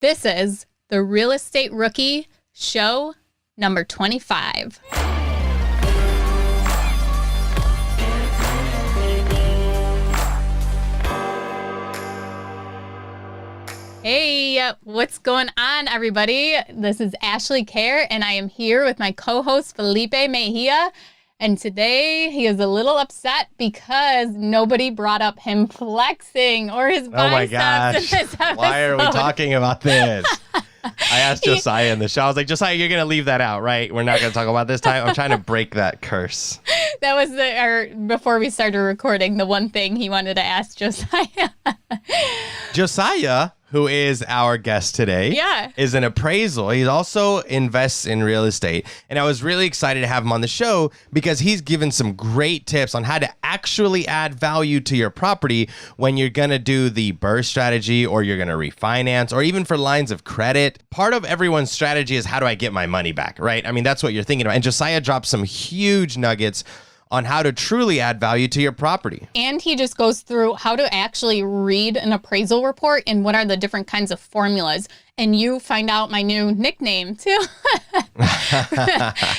This is the Real Estate Rookie Show number 25. Hey, what's going on, everybody? This is Ashley Kerr, and I am here with my co-host Felipe Mejia. And today he is a little upset because nobody brought up him flexing or his biceps. Oh my gosh. In this episode. Why are we talking about this? I asked Josiah in the show. I was like, Josiah, you're going to leave that out, right? We're not going to talk about this time. I'm trying to break that curse. That was before we started recording, the one thing he wanted to ask Josiah. Josiah, who is our guest today, is an appraisal. He also invests in real estate. And I was really excited to have him on the show because he's given some great tips on how to actually add value to your property when you're going to do the BRRRR strategy, or you're going to refinance, or even for lines of credit. Part of everyone's strategy is, how do I get my money back, right? I mean, that's what you're thinking about. And Josiah dropped some huge nuggets on how to truly add value to your property. And he just goes through how to actually read an appraisal report and what are the different kinds of formulas. And you find out my new nickname too.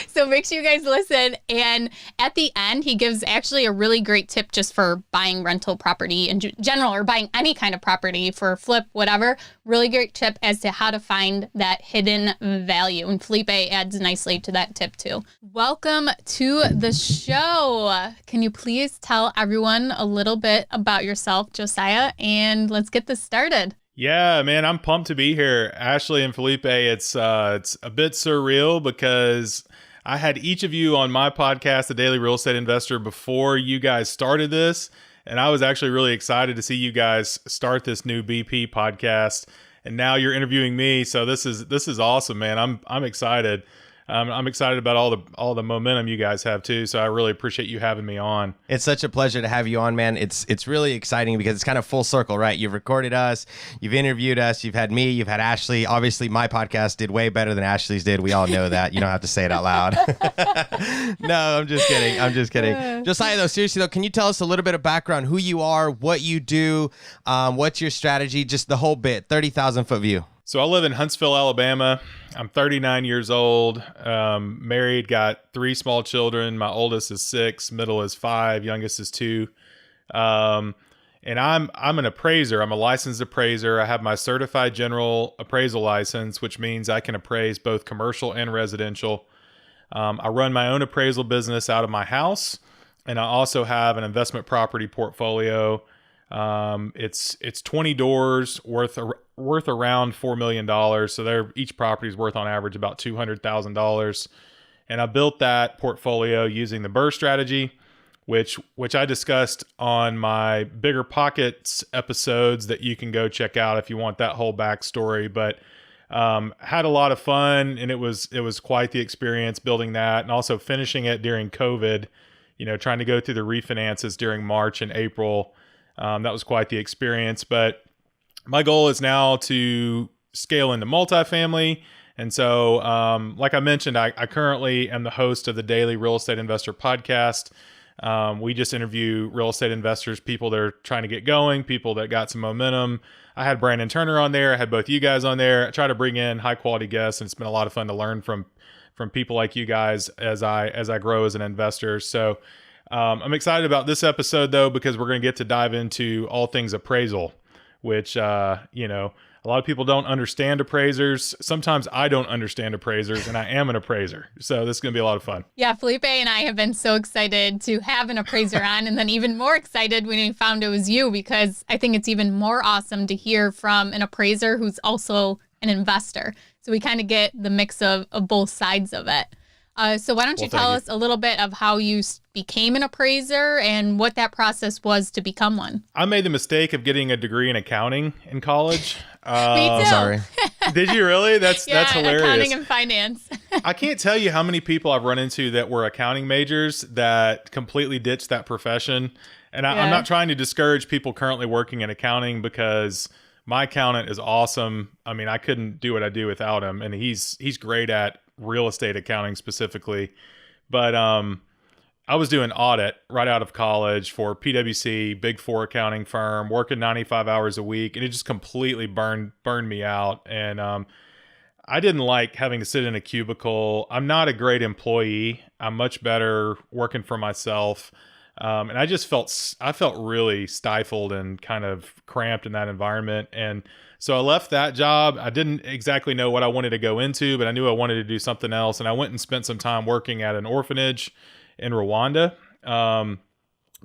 So make sure you guys listen. And at the end, he gives actually a really great tip just for buying rental property in general, or buying any kind of property for flip, whatever. Really great tip as to how to find that hidden value. And Felipe adds nicely to that tip too. Welcome to the show. Can you please tell everyone a little bit about yourself, Josiah? And let's get this started. Yeah, man, I'm pumped to be here. Ashley and Felipe, it's a bit surreal because I had each of you on my podcast, The Daily Real Estate Investor, before you guys started this. And I was actually really excited to see you guys start this new BP podcast. And now you're interviewing me. So this is awesome, man. I'm excited. I'm excited about all the momentum you guys have too. So I really appreciate you having me on. It's such a pleasure to have you on, man. It's really exciting because it's kind of full circle, right? You've recorded us, you've interviewed us, you've had me, you've had Ashley. Obviously, my podcast did way better than Ashley's did. We all know that. You don't have to say it out loud. No, I'm just kidding. Josiah, though, seriously though, can you tell us a little bit of background, who you are, what you do, what's your strategy, just the whole bit, 30,000 foot view? So I live in Huntsville, Alabama. I'm 39 years old, married, got 3 small children. My oldest is 6, middle is 5, youngest is 2. And I'm an appraiser. I'm a licensed appraiser. I have my Certified General Appraisal license, which means I can appraise both commercial and residential. I run my own appraisal business out of my house, and I also have an investment property portfolio. It's 20 doors worth around $4 million. So each property is worth on average about $200,000. And I built that portfolio using the BRRRR strategy, which I discussed on my BiggerPockets episodes that you can go check out if you want that whole backstory. But had a lot of fun, and it was quite the experience building that, and also finishing it during COVID, trying to go through the refinances during March and April. That was quite the experience, but my goal is now to scale into multifamily. And so, like I mentioned, I currently am the host of the Daily Real Estate Investor Podcast. We just interview real estate investors, people that are trying to get going, people that got some momentum. I had Brandon Turner on there. I had both you guys on there. I try to bring in high quality guests, and it's been a lot of fun to learn from people like you guys as I grow as an investor. So I'm excited about this episode, though, because we're going to get to dive into all things appraisal, which, a lot of people don't understand appraisers. Sometimes I don't understand appraisers, and I am an appraiser. So this is going to be a lot of fun. Yeah, Felipe and I have been so excited to have an appraiser on, and then even more excited when we found it was you, because I think it's even more awesome to hear from an appraiser who's also an investor. So we kind of get the mix of both sides of it. So why don't you tell us a little bit of how you became an appraiser and what that process was to become one? I made the mistake of getting a degree in accounting in college. Me too. Sorry. Did you really? That's hilarious. Accounting and finance. I can't tell you how many people I've run into that were accounting majors that completely ditched that profession. And I'm not trying to discourage people currently working in accounting, because my accountant is awesome. I mean, I couldn't do what I do without him, and he's great at real estate accounting specifically. But I was doing audit right out of college for PwC, Big Four accounting firm, working 95 hours a week, and it just completely burned me out. And I didn't like having to sit in a cubicle. I'm not a great employee. I'm much better working for myself. And I felt really stifled and kind of cramped in that environment. And so I left that job. I didn't exactly know what I wanted to go into, but I knew I wanted to do something else. And I went and spent some time working at an orphanage in Rwanda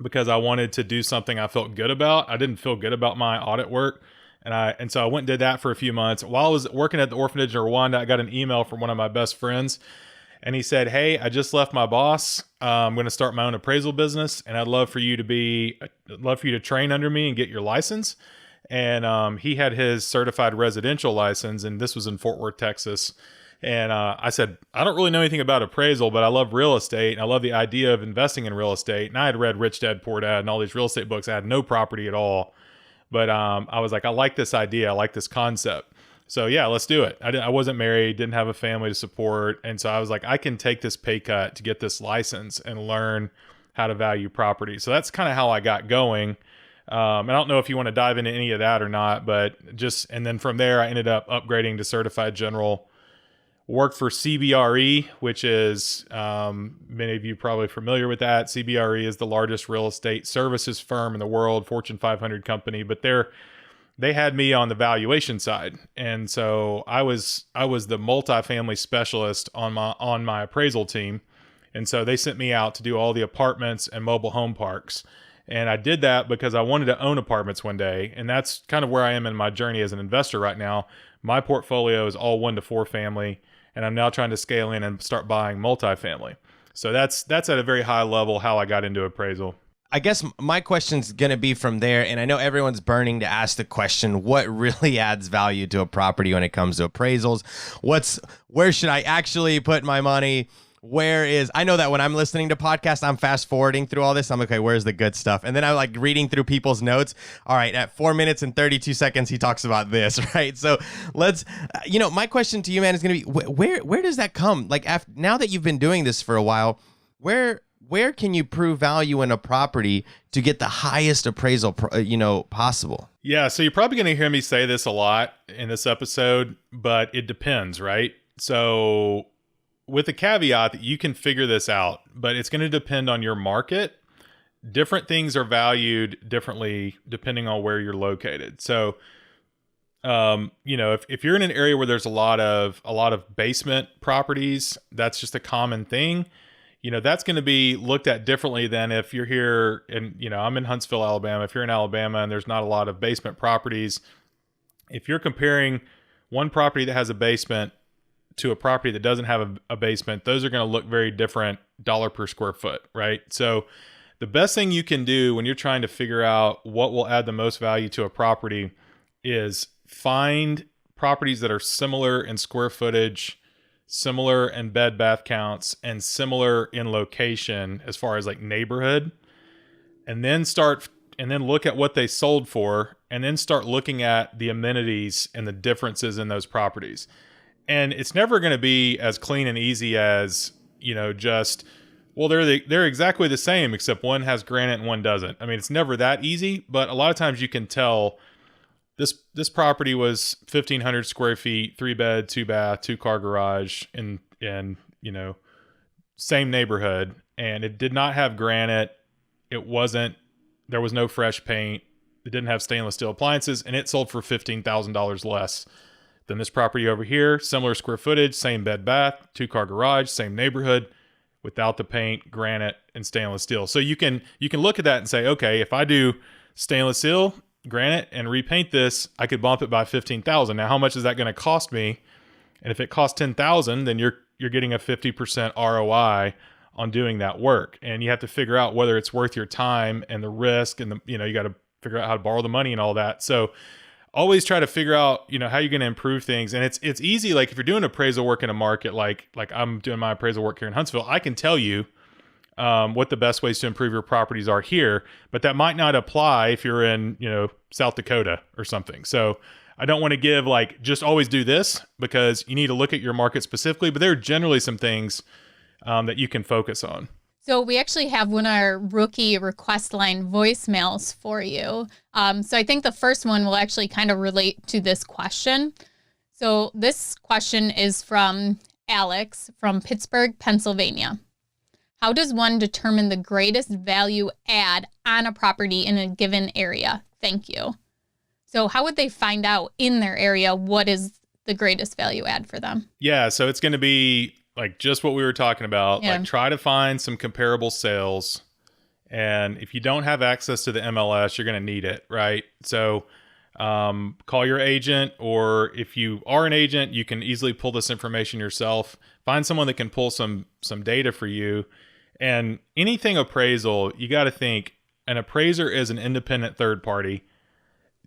because I wanted to do something I felt good about. I didn't feel good about my audit work. And so I went and did that for a few months. While I was working at the orphanage in Rwanda, I got an email from one of my best friends. And he said, "Hey, I just left my boss. I'm going to start my own appraisal business, and I'd love for you to train under me and get your license." And he had his certified residential license, and this was in Fort Worth, Texas. And I said, "I don't really know anything about appraisal, but I love real estate, and I love the idea of investing in real estate." And I had read Rich Dad Poor Dad and all these real estate books. I had no property at all, but I was like, I like this idea. I like this concept. So yeah, let's do it. I wasn't married, didn't have a family to support. And so I was like, I can take this pay cut to get this license and learn how to value property. So that's kind of how I got going. I don't know if you want to dive into any of that or not, but and then from there, I ended up upgrading to Certified General, worked for CBRE, which is, many of you probably familiar with that. CBRE is the largest real estate services firm in the world, Fortune 500 company, but they had me on the valuation side. And so I was the multifamily specialist on my appraisal team. And so they sent me out to do all the apartments and mobile home parks. And I did that because I wanted to own apartments one day. And that's kind of where I am in my journey as an investor right now. My portfolio is all 1 to 4 family, and I'm now trying to scale in and start buying multifamily. So that's at a very high level how I got into appraisal. I guess my question's going to be from there, and I know everyone's burning to ask the question, what really adds value to a property when it comes to appraisals? Where should I actually put my money? I know that when I'm listening to podcasts, I'm fast forwarding through all this. I'm okay, where's the good stuff? And then I'm like reading through people's notes. All right, at 4 minutes and 32 seconds, he talks about this, right? So my question to you, man, is going to be, where does that come? Like, now that you've been doing this for a while, where can you prove value in a property to get the highest appraisal, possible? Yeah, so you're probably going to hear me say this a lot in this episode, but it depends, right? So with the caveat that you can figure this out, but it's going to depend on your market. Different things are valued differently depending on where you're located. So, if you're in an area where there's a lot of basement properties, that's just a common thing. That's going to be looked at differently than if you're here and, I'm in Huntsville, Alabama. If you're in Alabama and there's not a lot of basement properties, if you're comparing one property that has a basement to a property that doesn't have a basement, those are going to look very different dollar per square foot, right? So the best thing you can do when you're trying to figure out what will add the most value to a property is find properties that are similar in square footage, similar in bed bath counts, and similar in location as far as like neighborhood, and then look at what they sold for, and then start looking at the amenities and the differences in those properties. And it's never going to be as clean and easy as, they're exactly the same, except one has granite and one doesn't. I mean, it's never that easy, but a lot of times you can tell this property was 1,500 square feet, 3 bed, 2 bath, 2 car garage in same neighborhood. And it did not have granite. There was no fresh paint. It didn't have stainless steel appliances, and it sold for $15,000 less than this property over here. Similar square footage, same bed bath, 2 car garage, same neighborhood, without the paint, granite, and stainless steel. So you can look at that and say, okay, if I do stainless steel, granite, and repaint this, I could bump it by $15,000. Now, how much is that going to cost me? And if it costs $10,000, then you're getting a 50% ROI on doing that work. And you have to figure out whether it's worth your time and the risk, and you got to figure out how to borrow the money and all that. So always try to figure out, how you're going to improve things. And it's easy. Like if you're doing appraisal work in a market, like I'm doing my appraisal work here in Huntsville, I can tell you what the best ways to improve your properties are here, but that might not apply if you're in, South Dakota or something. So I don't want to give just always do this, because you need to look at your market specifically, but there are generally some things that you can focus on. So we actually have one of our rookie request line voicemails for you. So I think the first one will actually kind of relate to this question. So this question is from Alex from Pittsburgh, Pennsylvania. How does one determine the greatest value add on a property in a given area? Thank you. So how would they find out in their area what is the greatest value add for them? Yeah, so it's going to be like just what we were talking about. Like try to find some comparable sales. And if you don't have access to the MLS, you're going to need it, right? So call your agent, or if you are an agent, you can easily pull this information yourself. Find someone that can pull some data for you. And anything appraisal, you got to think an appraiser is an independent third party.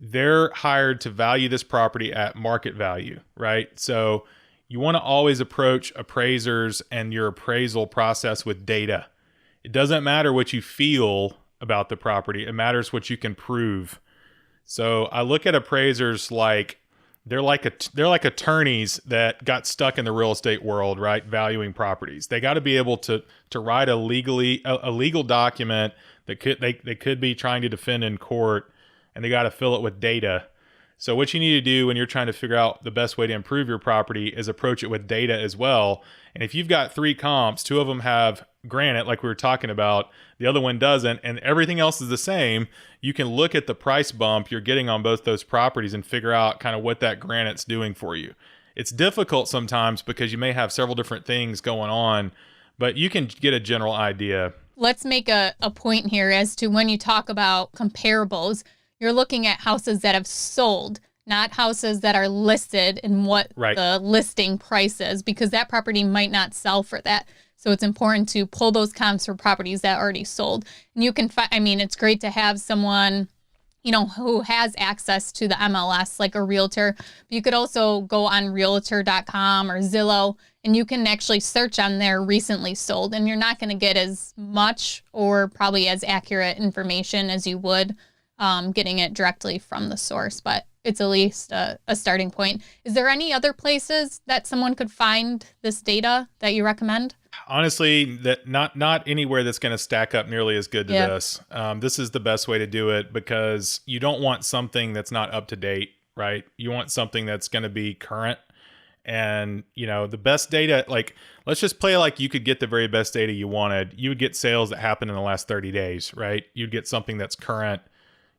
They're hired to value this property at market value, right? So you want to always approach appraisers and your appraisal process with data. It doesn't matter what you feel about the property. It matters what you can prove. So I look at appraisers like they're like attorneys that got stuck in the real estate world, right? Valuing properties. They got to be able to write a legal document that they could be trying to defend in court, and they got to fill it with data. So what you need to do when you're trying to figure out the best way to improve your property is approach it with data as well. And if you've got 3 comps, 2 of them have granite, like we were talking about, the other one doesn't, and everything else is the same, you can look at the price bump you're getting on both those properties and figure out kind of what that granite's doing for you. It's difficult sometimes because you may have several different things going on, but you can get a general idea. Let's make a point here as to when you talk about comparables, you're looking at houses that have sold, not houses that are listed and what the listing price is, because that property might not sell for that. So it's important to pull those comps for properties that already sold. And you can it's great to have someone, who has access to the MLS, like a realtor. But you could also go on realtor.com or Zillow, and you can actually search on there recently sold. And you're not going to get as much or probably as accurate information as you would getting it directly from the source, but it's at least a starting point. Is there any other places that someone could find this data that you recommend? Honestly, that not anywhere that's going to stack up nearly as good to this. This is the best way to do it because you don't want something that's not up to date, right? You want something that's going to be current. And, the best data, like, let's just play like you could get the very best data you wanted. You would get sales that happened in the last 30 days, right? You'd get something that's current.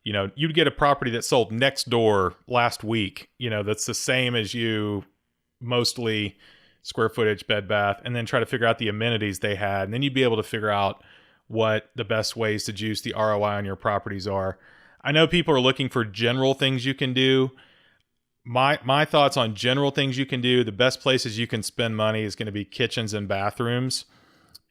You'd get a property that sold next door last week, that's the same as you, mostly square footage, bed, bath, and then try to figure out the amenities they had. And then you'd be able to figure out what the best ways to juice the ROI on your properties are. I know people are looking for general things you can do. My thoughts on general things you can do, the best places you can spend money is going to be kitchens and bathrooms.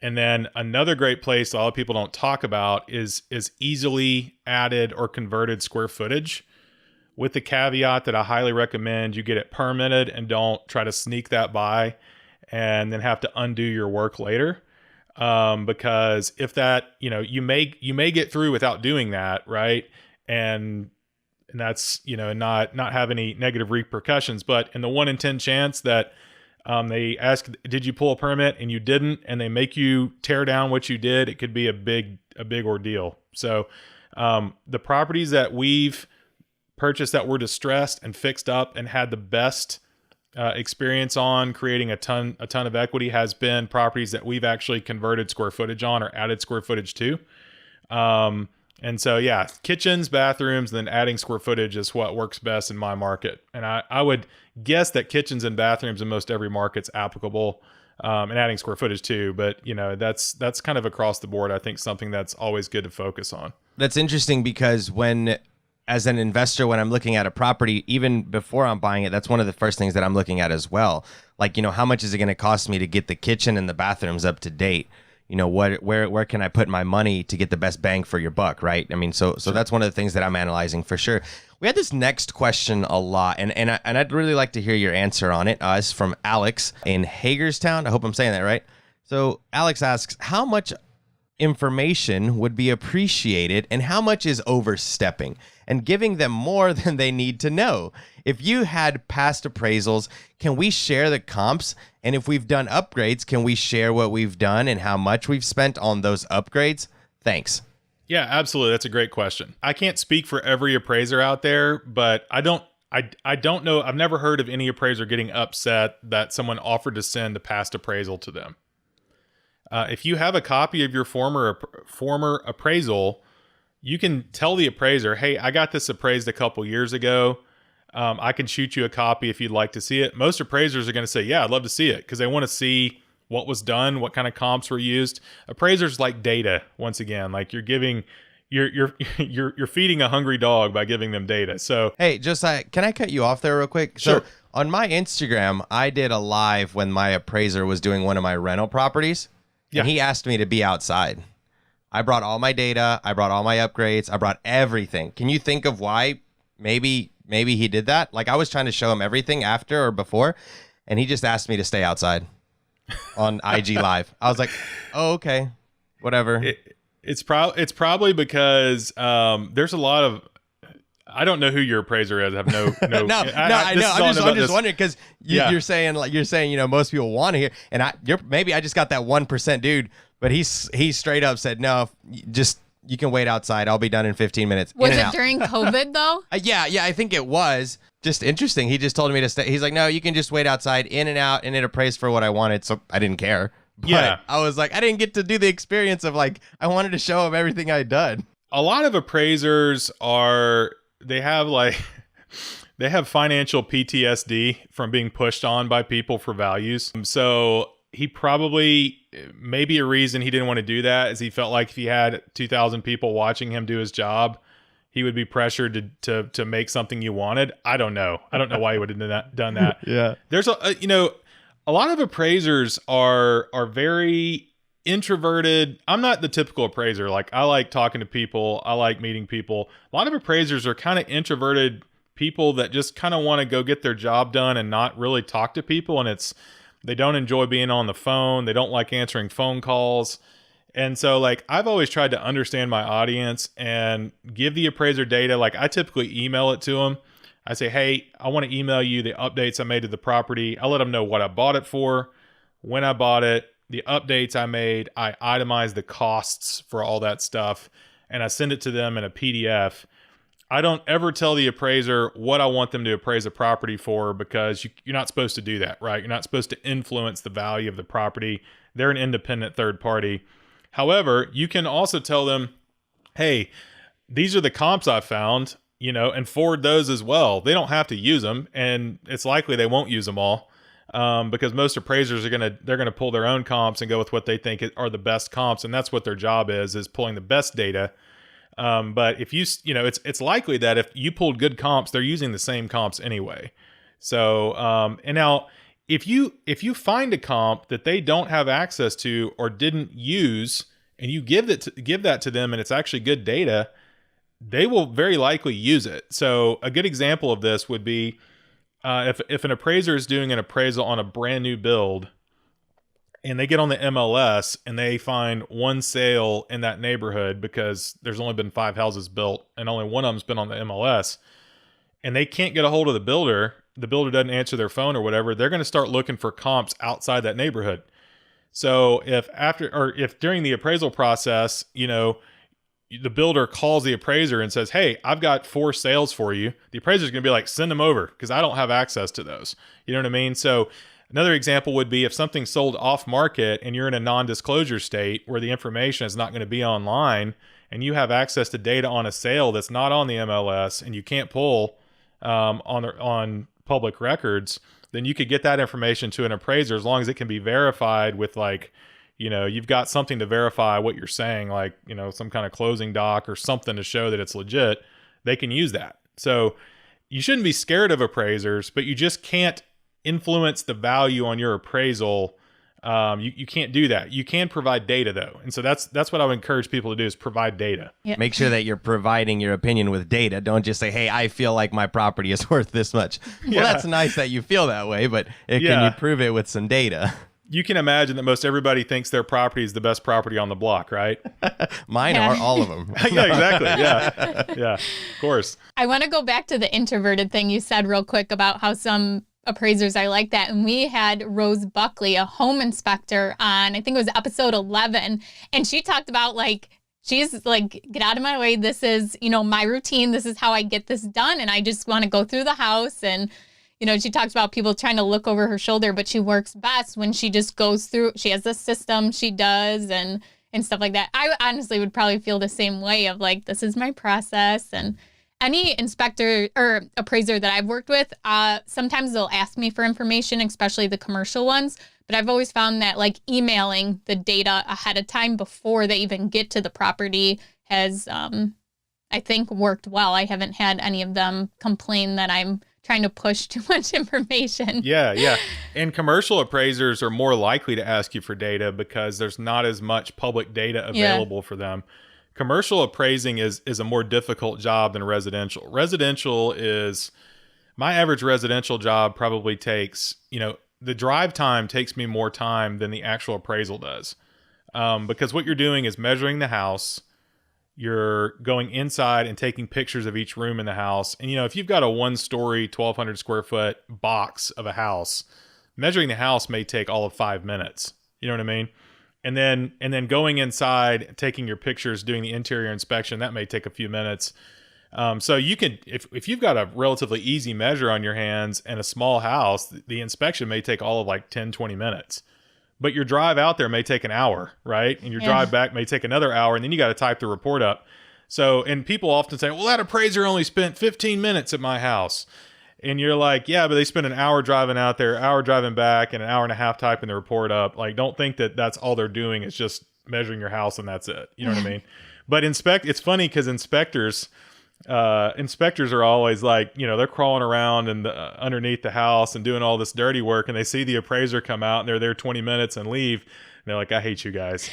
And then another great place a lot of people don't talk about is easily added or converted square footage, with the caveat that I highly recommend you get it permitted and don't try to sneak that by and then have to undo your work later. Because if that, you may get through without doing that, right? And that's, not have any negative repercussions. But in the 1 in 10 chance that they ask, did you pull a permit, and you didn't, and they make you tear down what you did, it could be a big ordeal. So the properties that we've purchased that were distressed and fixed up and had the best experience on creating a ton of equity has been properties that we've actually converted square footage on or added square footage to. And so, kitchens, bathrooms, and then adding square footage is what works best in my market. And I would guess that kitchens and bathrooms in most every market's applicable, and adding square footage too. But, that's kind of across the board. I think something that's always good to focus on. That's interesting because as an investor, when I'm looking at a property, even before I'm buying it, that's one of the first things that I'm looking at as well. Like, how much is it going to cost me to get the kitchen and the bathrooms up to date? Where can I put my money to get the best bang for your buck, right? So that's one of the things that I'm analyzing for sure. We had this next question a lot, and I'd really like to hear your answer on it. It's from Alex in Hagerstown. I hope I'm saying that right. So Alex asks, how much information would be appreciated and how much is overstepping and giving them more than they need to know. If you had past appraisals, can we share the comps? And if we've done upgrades, can we share what we've done and how much we've spent on those upgrades? Thanks. Yeah, absolutely. That's a great question. I can't speak for every appraiser out there, but I don't know. I've never heard of any appraiser getting upset that someone offered to send a past appraisal to them. If you have a copy of your former appraisal, you can tell the appraiser, hey, I got this appraised a couple years ago. I can shoot you a copy if you'd like to see it. Most appraisers are going to say, yeah, I'd love to see it, because they want to see what was done, what kind of comps were used. Appraisers like data. Once again, like you're feeding a hungry dog by giving them data. So, hey, Josiah, can I cut you off there real quick? Sure. So on my Instagram, I did a live when my appraiser was doing one of my rental properties. Yeah. And he asked me to be outside. I brought all my data. I brought all my upgrades. I brought everything. Can you think of why maybe he did that? Like, I was trying to show him everything after or before, and he just asked me to stay outside on IG Live. I was like, oh, okay, whatever. It's probably because there's a lot of, I don't know who your appraiser is. I have no. I know. I'm just wondering, because you're saying most people want to hear, and maybe I just got that 1% dude, but he straight up said no, you can wait outside. I'll be done in 15 minutes. Was it during COVID though? Yeah, I think it was. Just interesting. He just told me to stay. He's like, no, you can just wait outside, in and out, and it appraised for what I wanted. So I didn't care. But I was like, I didn't get to do the experience of, like, I wanted to show him everything I'd done. A lot of appraisers they have financial PTSD from being pushed on by people for values. So he probably, maybe a reason he didn't want to do that is he felt like if he had 2,000 people watching him do his job, he would be pressured to make something you wanted. I don't know. I don't know why he would have done that. Yeah. There's a lot of appraisers are very introverted. I'm not the typical appraiser. Like, I like talking to people. I like meeting people. A lot of appraisers are kind of introverted people that just kind of want to go get their job done and not really talk to people. And they don't enjoy being on the phone. They don't like answering phone calls. And so, like, I've always tried to understand my audience and give the appraiser data. Like, I typically email it to them. I say, hey, I want to email you the updates I made to the property. I let them know what I bought it for, when I bought it, the updates I made. I itemize the costs for all that stuff, and I send it to them in a PDF. I don't ever tell the appraiser what I want them to appraise a property for, because you're not supposed to do that, right? You're not supposed to influence the value of the property. They're an independent third party. However, you can also tell them, hey, these are the comps I found, and forward those as well. They don't have to use them, and it's likely they won't use them all, because most appraisers they're gonna pull their own comps and go with what they think are the best comps, and that's what their job is pulling the best data. But if it's likely that if you pulled good comps, they're using the same comps anyway. So, and now, if you find a comp that they don't have access to or didn't use, and you give that to them, and it's actually good data, they will very likely use it. So a good example of this would be if an appraiser is doing an appraisal on a brand new build, and they get on the MLS and they find one sale in that neighborhood because there's only been 5 houses built and only one of them's been on the MLS, and they can't get a hold of the builder doesn't answer their phone or whatever, they're going to start looking for comps outside that neighborhood. So if during the appraisal process, the builder calls the appraiser and says, hey, I've got 4 sales for you, the appraiser's going to be like, send them over, because I don't have access to those. You know what I mean? So another example would be if something's sold off market and you're in a non-disclosure state where the information is not going to be online, and you have access to data on a sale that's not on the MLS and you can't pull on public records, then you could get that information to an appraiser, as long as it can be verified with, like, you've got something to verify what you're saying, like, some kind of closing doc or something to show that it's legit. They can use that. So you shouldn't be scared of appraisers, but you just can't influence the value on your appraisal. You can't do that. You can provide data, though. And so that's what I would encourage people to do, is provide data. Yeah. Make sure that you're providing your opinion with data. Don't just say, hey, I feel like my property is worth this much. Well, that's nice that you feel that way, but can you prove it with some data? you can imagine that most everybody thinks their property is the best property on the block, right? Mine are, all of them. Yeah, exactly. Yeah, of course. I want to go back to the introverted thing you said real quick about how some appraisers are like that. And we had Rose Buckley, a home inspector, on, I think it was episode 11. And she talked about she's like, get out of my way. This is, my routine. This is how I get this done. And I just want to go through the house. And, she talks about people trying to look over her shoulder, but she works best when she just goes through. She has a system she does and stuff like that. I honestly would probably feel the same way of this is my process. And any inspector or appraiser that I've worked with, sometimes they'll ask me for information, especially the commercial ones. But I've always found that emailing the data ahead of time before they even get to the property has, I think, worked well. I haven't had any of them complain that I'm trying to push too much information. Yeah. And commercial appraisers are more likely to ask you for data because there's not as much public data available for them. Commercial appraising is a more difficult job than residential. My average residential job probably takes, the drive time takes me more time than the actual appraisal does. Because what you're doing is measuring the house. You're going inside and taking pictures of each room in the house. And, if you've got a 1-story, 1,200 square foot box of a house, measuring the house may take all of 5 minutes. You know what I mean? And then going inside, taking your pictures, doing the interior inspection, that may take a few minutes. So you can, if you've got a relatively easy measure on your hands and a small house, the inspection may take all of 10, 20 minutes. But your drive out there may take an hour, right? And your drive back may take another hour, and then you got to type the report up. So, and people often say, well, that appraiser only spent 15 minutes at my house. And you're like, yeah, but they spent an hour driving out there, hour driving back, and an hour and a half typing the report up. Don't think that that's all they're doing is just measuring your house and that's it. You know what I mean? But it's funny because inspectors are always they're crawling around and underneath the house and doing all this dirty work, and they see the appraiser come out and they're there 20 minutes and leave. And they're like, I hate you guys.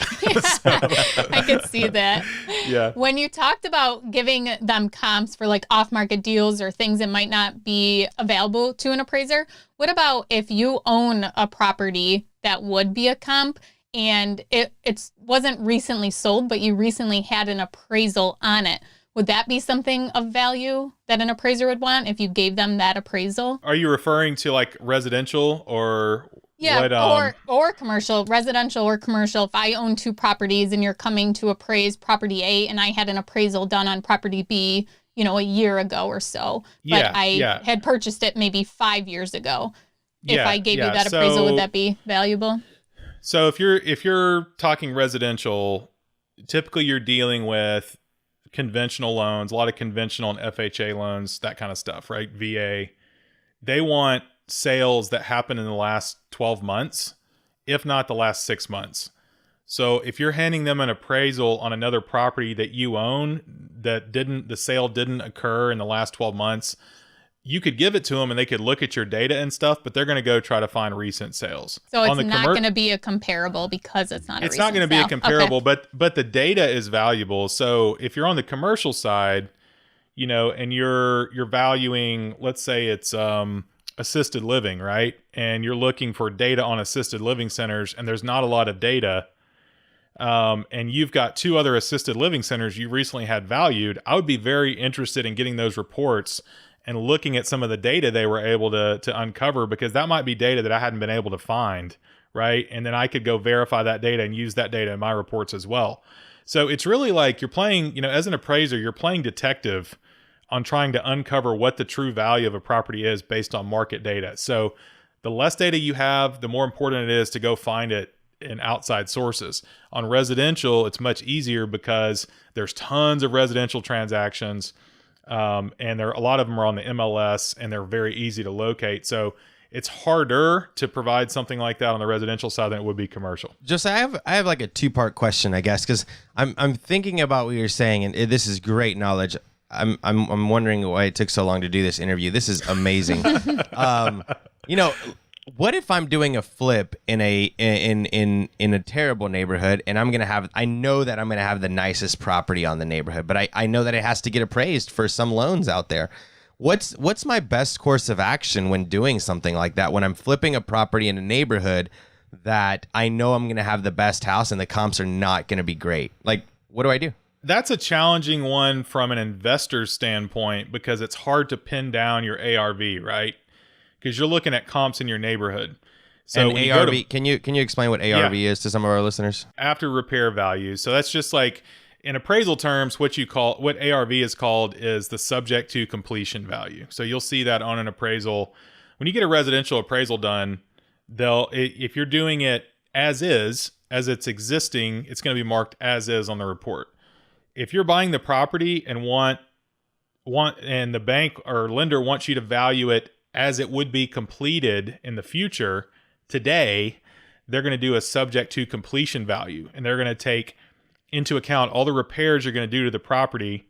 I could see that. Yeah. When you talked about giving them comps for off-market deals or things that might not be available to an appraiser, what about if you own a property that would be a comp and it wasn't recently sold, but you recently had an appraisal on it? Would that be something of value that an appraiser would want if you gave them that appraisal? Are you referring to residential or or commercial, residential or commercial? If I own 2 properties and you're coming to appraise property A and I had an appraisal done on property B, a year ago or so, but I had purchased it maybe 5 years ago. If I gave you that appraisal, would that be valuable? So if you're talking residential, typically you're dealing with conventional loans, a lot of conventional and FHA loans, that kind of stuff, right? VA. They want sales that happen in the last 12 months, if not the last 6 months. So if you're handing them an appraisal on another property that you own that the sale didn't occur in the last 12 months, you could give it to them and they could look at your data and stuff, but they're going to go try to find recent sales. So it's not going to be a comparable because it's not a recent It's not going to be a comparable, okay. But the data is valuable. So if you're on the commercial side, and you're valuing, let's say it's assisted living, right? And you're looking for data on assisted living centers and there's not a lot of data, and you've got 2 other assisted living centers you recently had valued, I would be very interested in getting those reports and looking at some of the data they were able to uncover, because that might be data that I hadn't been able to find, right? And then I could go verify that data and use that data in my reports as well. So it's really you're playing, as an appraiser, you're playing detective on trying to uncover what the true value of a property is based on market data. So the less data you have, the more important it is to go find it in outside sources. On residential, it's much easier because there's tons of residential transactions. And a lot of them are on the MLS and they're very easy to locate. So it's harder to provide something like that on the residential side than it would be commercial. Just I have a 2-part question, I guess, because I'm thinking about what you're saying, and this is great knowledge. I'm wondering why it took so long to do this interview. This is amazing. What if I'm doing a flip in a terrible neighborhood, and I know that I'm gonna have the nicest property on the neighborhood, but I know that it has to get appraised for some loans out there. What's my best course of action when doing something like that? When I'm flipping a property in a neighborhood that I know I'm going to have the best house and the comps are not going to be great? Like, what do I do? That's a challenging one from an investor's standpoint because it's hard to pin down your ARV, right? Because you're looking at comps in your neighborhood. So and ARV, can you explain what ARV is to some of our listeners? After repair value. So that's just like in appraisal terms, what ARV is called is the subject to completion value. So you'll see that on an appraisal. When you get a residential appraisal done, if you're doing it as is, as it's existing, it's going to be marked as is on the report. If you're buying the property and and the bank or lender wants you to value it as it would be completed in the future, today, they're going to do a subject to completion value, and they're going to take into account all the repairs you're going to do to the property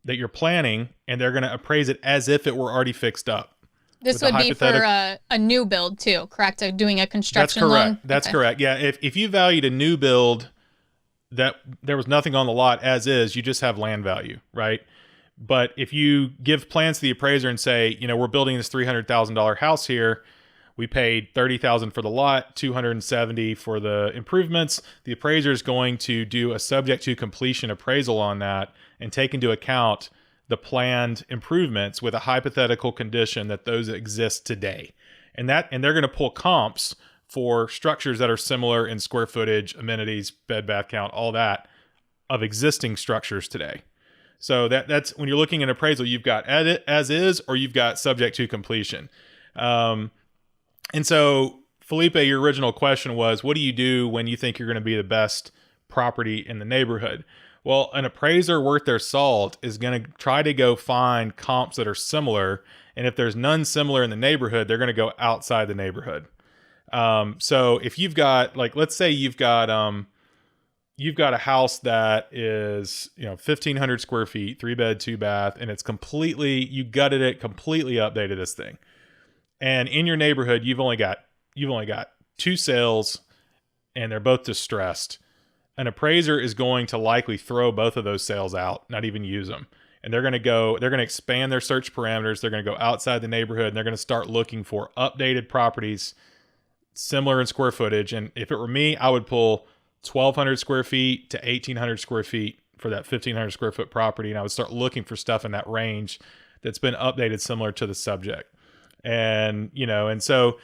that you're planning, and they're going to appraise it as if it were alrety fixed up. This would be for a new build too, correct? Doing a construction loan? That's correct. Yeah, if you valued a new build that there was nothing on the lot as is, you just have land value, right? But if you give plans to the appraiser and say, we're building this $300,000 house here, we paid $30,000 for the lot, $270 for the improvements. The appraiser is going to do a subject to completion appraisal on that and take into account the planned improvements with a hypothetical condition that those exist today. And they're going to pull comps for structures that are similar in square footage, amenities, bed, bath count, all that of existing structures today. So that's when you're looking at appraisal, you've got as is, or you've got subject to completion. And so, Felipe, your original question was, what do you do when you think you're going to be the best property in the neighborhood? Well, an appraiser worth their salt is going to try to go find comps that are similar. And if there's none similar in the neighborhood, they're going to go outside the neighborhood. So if you've got, let's say you've got a house that is, 1,500 square feet, 3-bed, 2-bath, and it's you gutted it, completely updated this thing. And in your neighborhood, you've only got 2 sales and they're both distressed. An appraiser is going to likely throw both of those sales out, not even use them. And they're going to expand their search parameters. They're going to go outside the neighborhood and they're going to start looking for updated properties similar in square footage. And if it were me, I would pull 1,200 square feet to 1,800 square feet for that 1,500 square foot property. And I would start looking for stuff in that range that's been updated similar to the subject. And, and so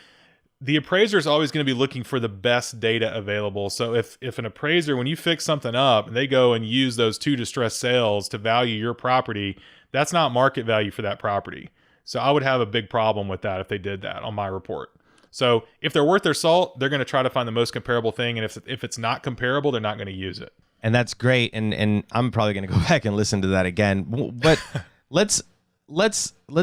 the appraiser is always going to be looking for the best data available. So if an appraiser, when you fix something up, they go and use those 2 distressed sales to value your property, that's not market value for that property. So I would have a big problem with that if they did that on my report. So if they're worth their salt, they're going to try to find the most comparable thing. And if it's not comparable, they're not going to use it. And that's great. And I'm probably going to go back and listen to that again. But let's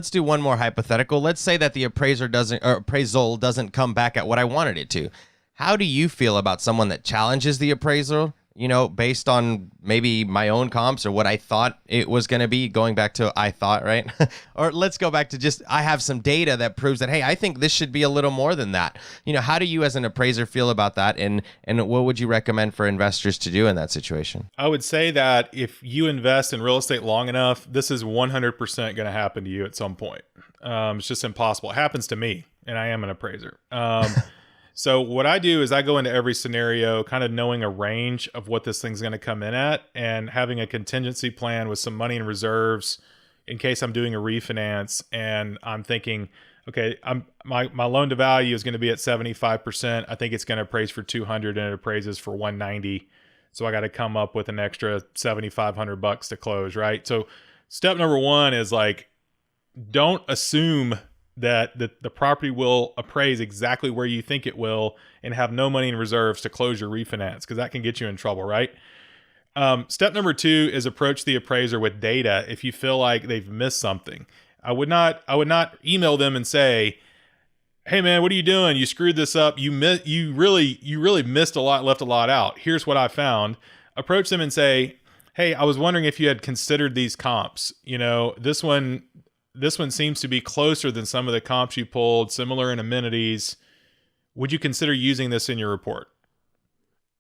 do one more hypothetical. Let's say that the appraisal doesn't come back at what I wanted it to. How do you feel about someone that challenges the appraisal, based on maybe my own comps or what I thought it was going to be, going back to I thought, right? Or let's go back to just I have some data that proves that, hey, I think this should be a little more than that. How do you as an appraiser feel about that? And what would you recommend for investors to do in that situation? I would say that if you invest in real estate long enough, this is 100% going to happen to you at some point. It's just impossible. It happens to me, and I am an appraiser. So what I do is I go into every scenario kind of knowing a range of what this thing's going to come in at and having a contingency plan with some money in reserves in case I'm doing a refinance and I'm thinking, okay, my loan to value is going to be at 75%. I think it's going to appraise for 200 and it appraises for 190. So I got to come up with an extra $7,500 to close, right? So step number 1 is don't assume that the property will appraise exactly where you think it will and have no money in reserves to close your refinance, because that can get you in trouble, right? Step number 2 is approach the appraiser with data if you feel like they've missed something. I would not email them and say, hey man, what are you doing? You screwed this up. You really missed a lot, left a lot out. Here's what I found. Approach them and say, hey, I was wondering if you had considered these comps. This one seems to be closer than some of the comps you pulled, similar in amenities. Would you consider using this in your report?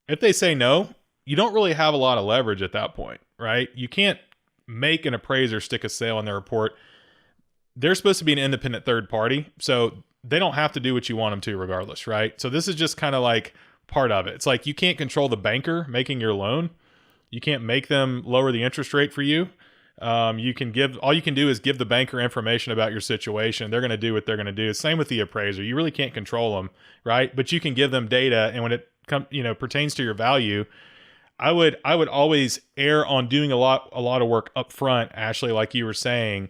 If they say no, you don't really have a lot of leverage at that point, right? You can't make an appraiser stick a sale in their report. They're supposed to be an independent third party, so they don't have to do what you want them to regardless, right? So this is just kind of like part of it. It's like you can't control the banker making your loan. You can't make them lower the interest rate for you. All you can do is give the banker information about your situation. They're going to do what they're going to do. Same with the appraiser. You really can't control them, right? But you can give them data, and when it pertains to your value, I would always err on doing a lot of work up front, Ashley, like you were saying.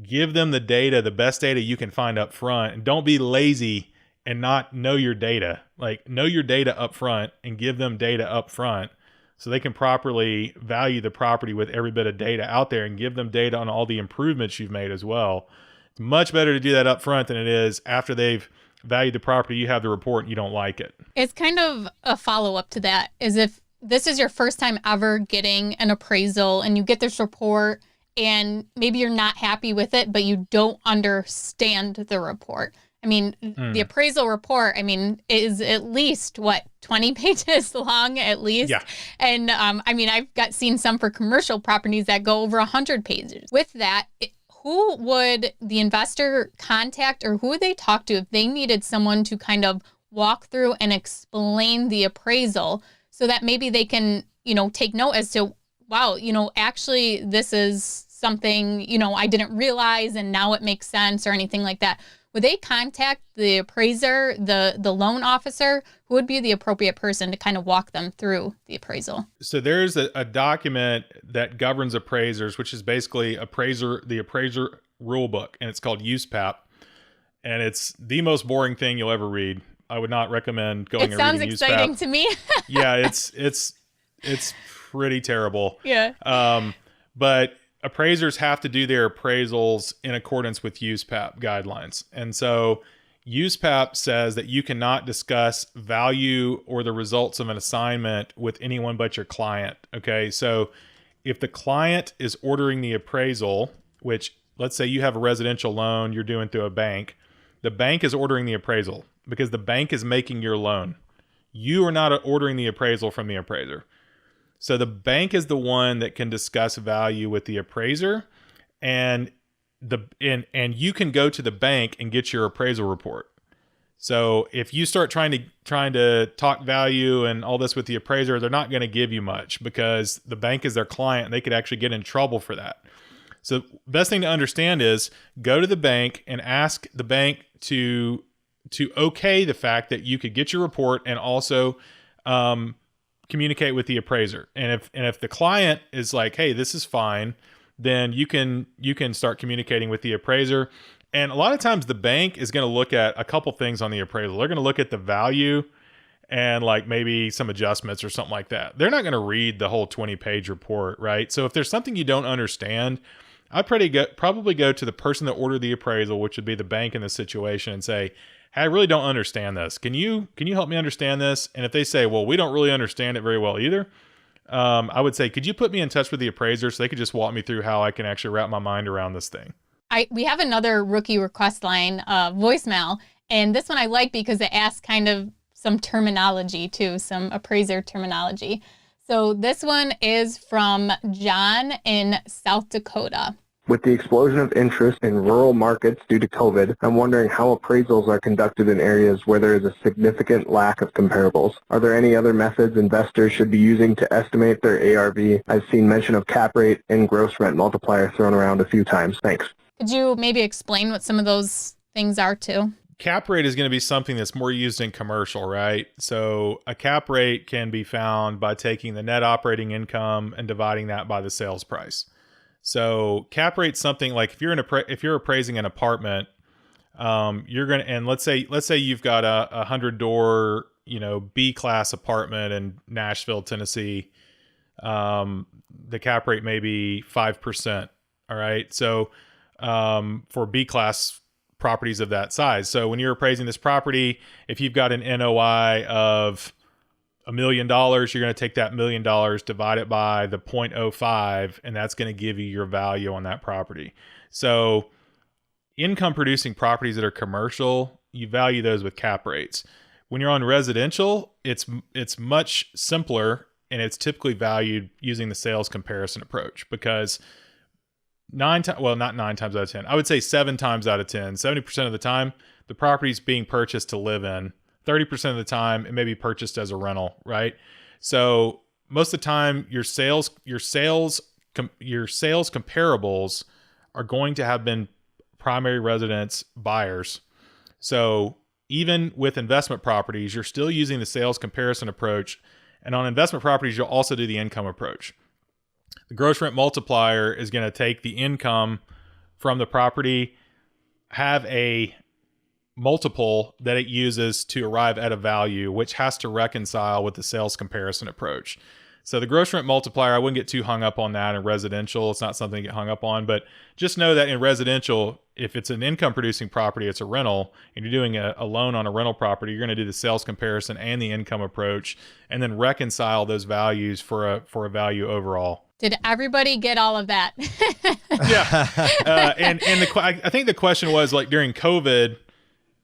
Give them the data, the best data you can find up front, and don't be lazy and not know your data. Like, know your data up front and give them data up front so they can properly value the property with every bit of data out there, and give them data on all the improvements you've made as well. It's much better to do that up front than it is after they've valued the property, you have the report and you don't like it. It's kind of a follow-up to that, is if this is your first time ever getting an appraisal and you get this report and maybe you're not happy with it, but you don't understand the report. I mean, the appraisal report, is at least 20 pages long at least. Yeah. And I've seen some for commercial properties that go over 100 pages. With that, who would the investor contact, or who would they talk to if they needed someone to kind of walk through and explain the appraisal so that maybe they can, take note as to, wow, actually this is something, I didn't realize and now it makes sense, or anything like that? Would they contact the appraiser, the loan officer? Who would be the appropriate person to kind of walk them through the appraisal? So there's a document that governs appraisers, which is basically the Appraiser Rulebook, and it's called USPAP. And it's the most boring thing you'll ever read. I would not recommend going and reading USPAP. It sounds exciting to me. Yeah, it's pretty terrible. Yeah. But appraisers have to do their appraisals in accordance with USPAP guidelines. And so USPAP says that you cannot discuss value or the results of an assignment with anyone but your client. Okay. So if the client is ordering the appraisal, which let's say you have a residential loan you're doing through a bank, the bank is ordering the appraisal because the bank is making your loan. You are not ordering the appraisal from the appraiser. So the bank is the one that can discuss value with the appraiser, and you can go to the bank and get your appraisal report. So if you start trying to talk value and all this with the appraiser, they're not going to give you much because the bank is their client and they could actually get in trouble for that. So best thing to understand is go to the bank and ask the bank to okay the fact that you could get your report and also communicate with the appraiser. And if the client is like, hey, this is fine, then you can start communicating with the appraiser. And a lot of times the bank is going to look at a couple things on the appraisal. They're going to look at the value and like maybe some adjustments or something like that. They're not going to read the whole 20-page report, right? So if there's something you don't understand, I'd probably go to the person that ordered the appraisal, which would be the bank in this situation, and say, hey, I really don't understand this. Can you help me understand this? And if they say, well, we don't really understand it very well either, I would say, could you put me in touch with the appraiser so they could just walk me through how I can actually wrap my mind around this thing? We have another rookie request line voicemail, and this one I like because it asks kind of some terminology too, some appraiser terminology. So this one is from John in South Dakota. With the explosion of interest in rural markets due to COVID, I'm wondering how appraisals are conducted in areas where there is a significant lack of comparables. Are there any other methods investors should be using to estimate their ARV? I've seen mention of cap rate and gross rent multiplier thrown around a few times. Thanks. Could you maybe explain what some of those things are too? Cap rate is going to be something that's more used in commercial, right? So a cap rate can be found by taking the net operating income and dividing that by the sales price. So cap rate's something like if you're appraising an apartment, you're going to, and let's say you've got a 100-door, B class apartment in Nashville, Tennessee. The cap rate may be 5%. All right. So for B class properties of that size. So when you're appraising this property, if you've got an NOI of $1 million, you're going to take that $1 million, divide it by the 0.05, and that's going to give you your value on that property. So income producing properties that are commercial, you value those with cap rates. When you're on residential, it's much simpler, and it's typically valued using the sales comparison approach because not 9 times out of 10. I would say 7 times out of 10, 70% of the time, the property's being purchased to live in. 30% of the time, it may be purchased as a rental, right? So most of the time, your sales comparables are going to have been primary residence buyers. So even with investment properties, you're still using the sales comparison approach. And on investment properties, you'll also do the income approach. The gross rent multiplier is going to take the income from the property, have a multiple that it uses to arrive at a value, which has to reconcile with the sales comparison approach. So the gross rent multiplier, I wouldn't get too hung up on that in residential. It's not something to get hung up on, but just know that in residential, if it's an income producing property, it's a rental, and you're doing a loan on a rental property, you're going to do the sales comparison and the income approach, and then reconcile those values for a value overall. Did everybody get all of that? Yeah. I think the question was, like, during COVID,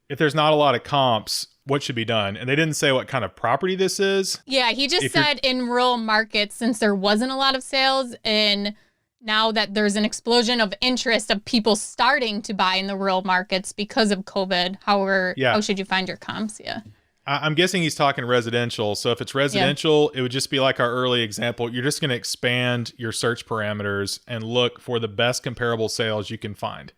if there's not a lot of comps, what should be done? And they didn't say what kind of property this is. Yeah, he just said in rural markets, since there wasn't a lot of sales, and now that there's an explosion of interest of people starting to buy in the rural markets because of COVID, how should you find your comps? Yeah. I'm guessing he's talking residential. So if it's residential, it would just be like our early example. You're just going to expand your search parameters and look for the best comparable sales you can find.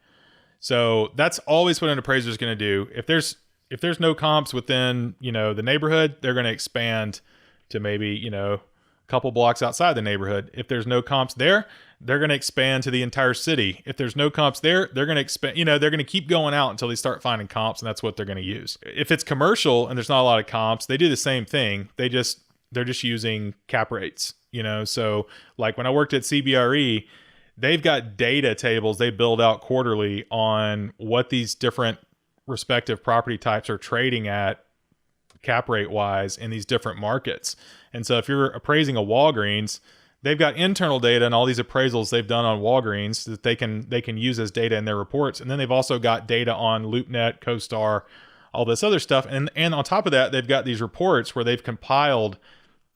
So that's always what an appraiser is going to do. If there's no comps within, the neighborhood, they're going to expand to maybe, a couple blocks outside the neighborhood. If there's no comps there, they're going to expand to the entire city. If there's no comps there, they're going to expand, they're going to keep going out until they start finding comps, and that's what they're going to use. If it's commercial and there's not a lot of comps, they do the same thing. They're just using cap rates, So like when I worked at CBRE, they've got data tables they build out quarterly on what these different respective property types are trading at cap rate wise in these different markets. And so if you're appraising a Walgreens, they've got internal data and all these appraisals they've done on Walgreens that they can use as data in their reports. And then they've also got data on LoopNet, CoStar, all this other stuff. And on top of that, they've got these reports where they've compiled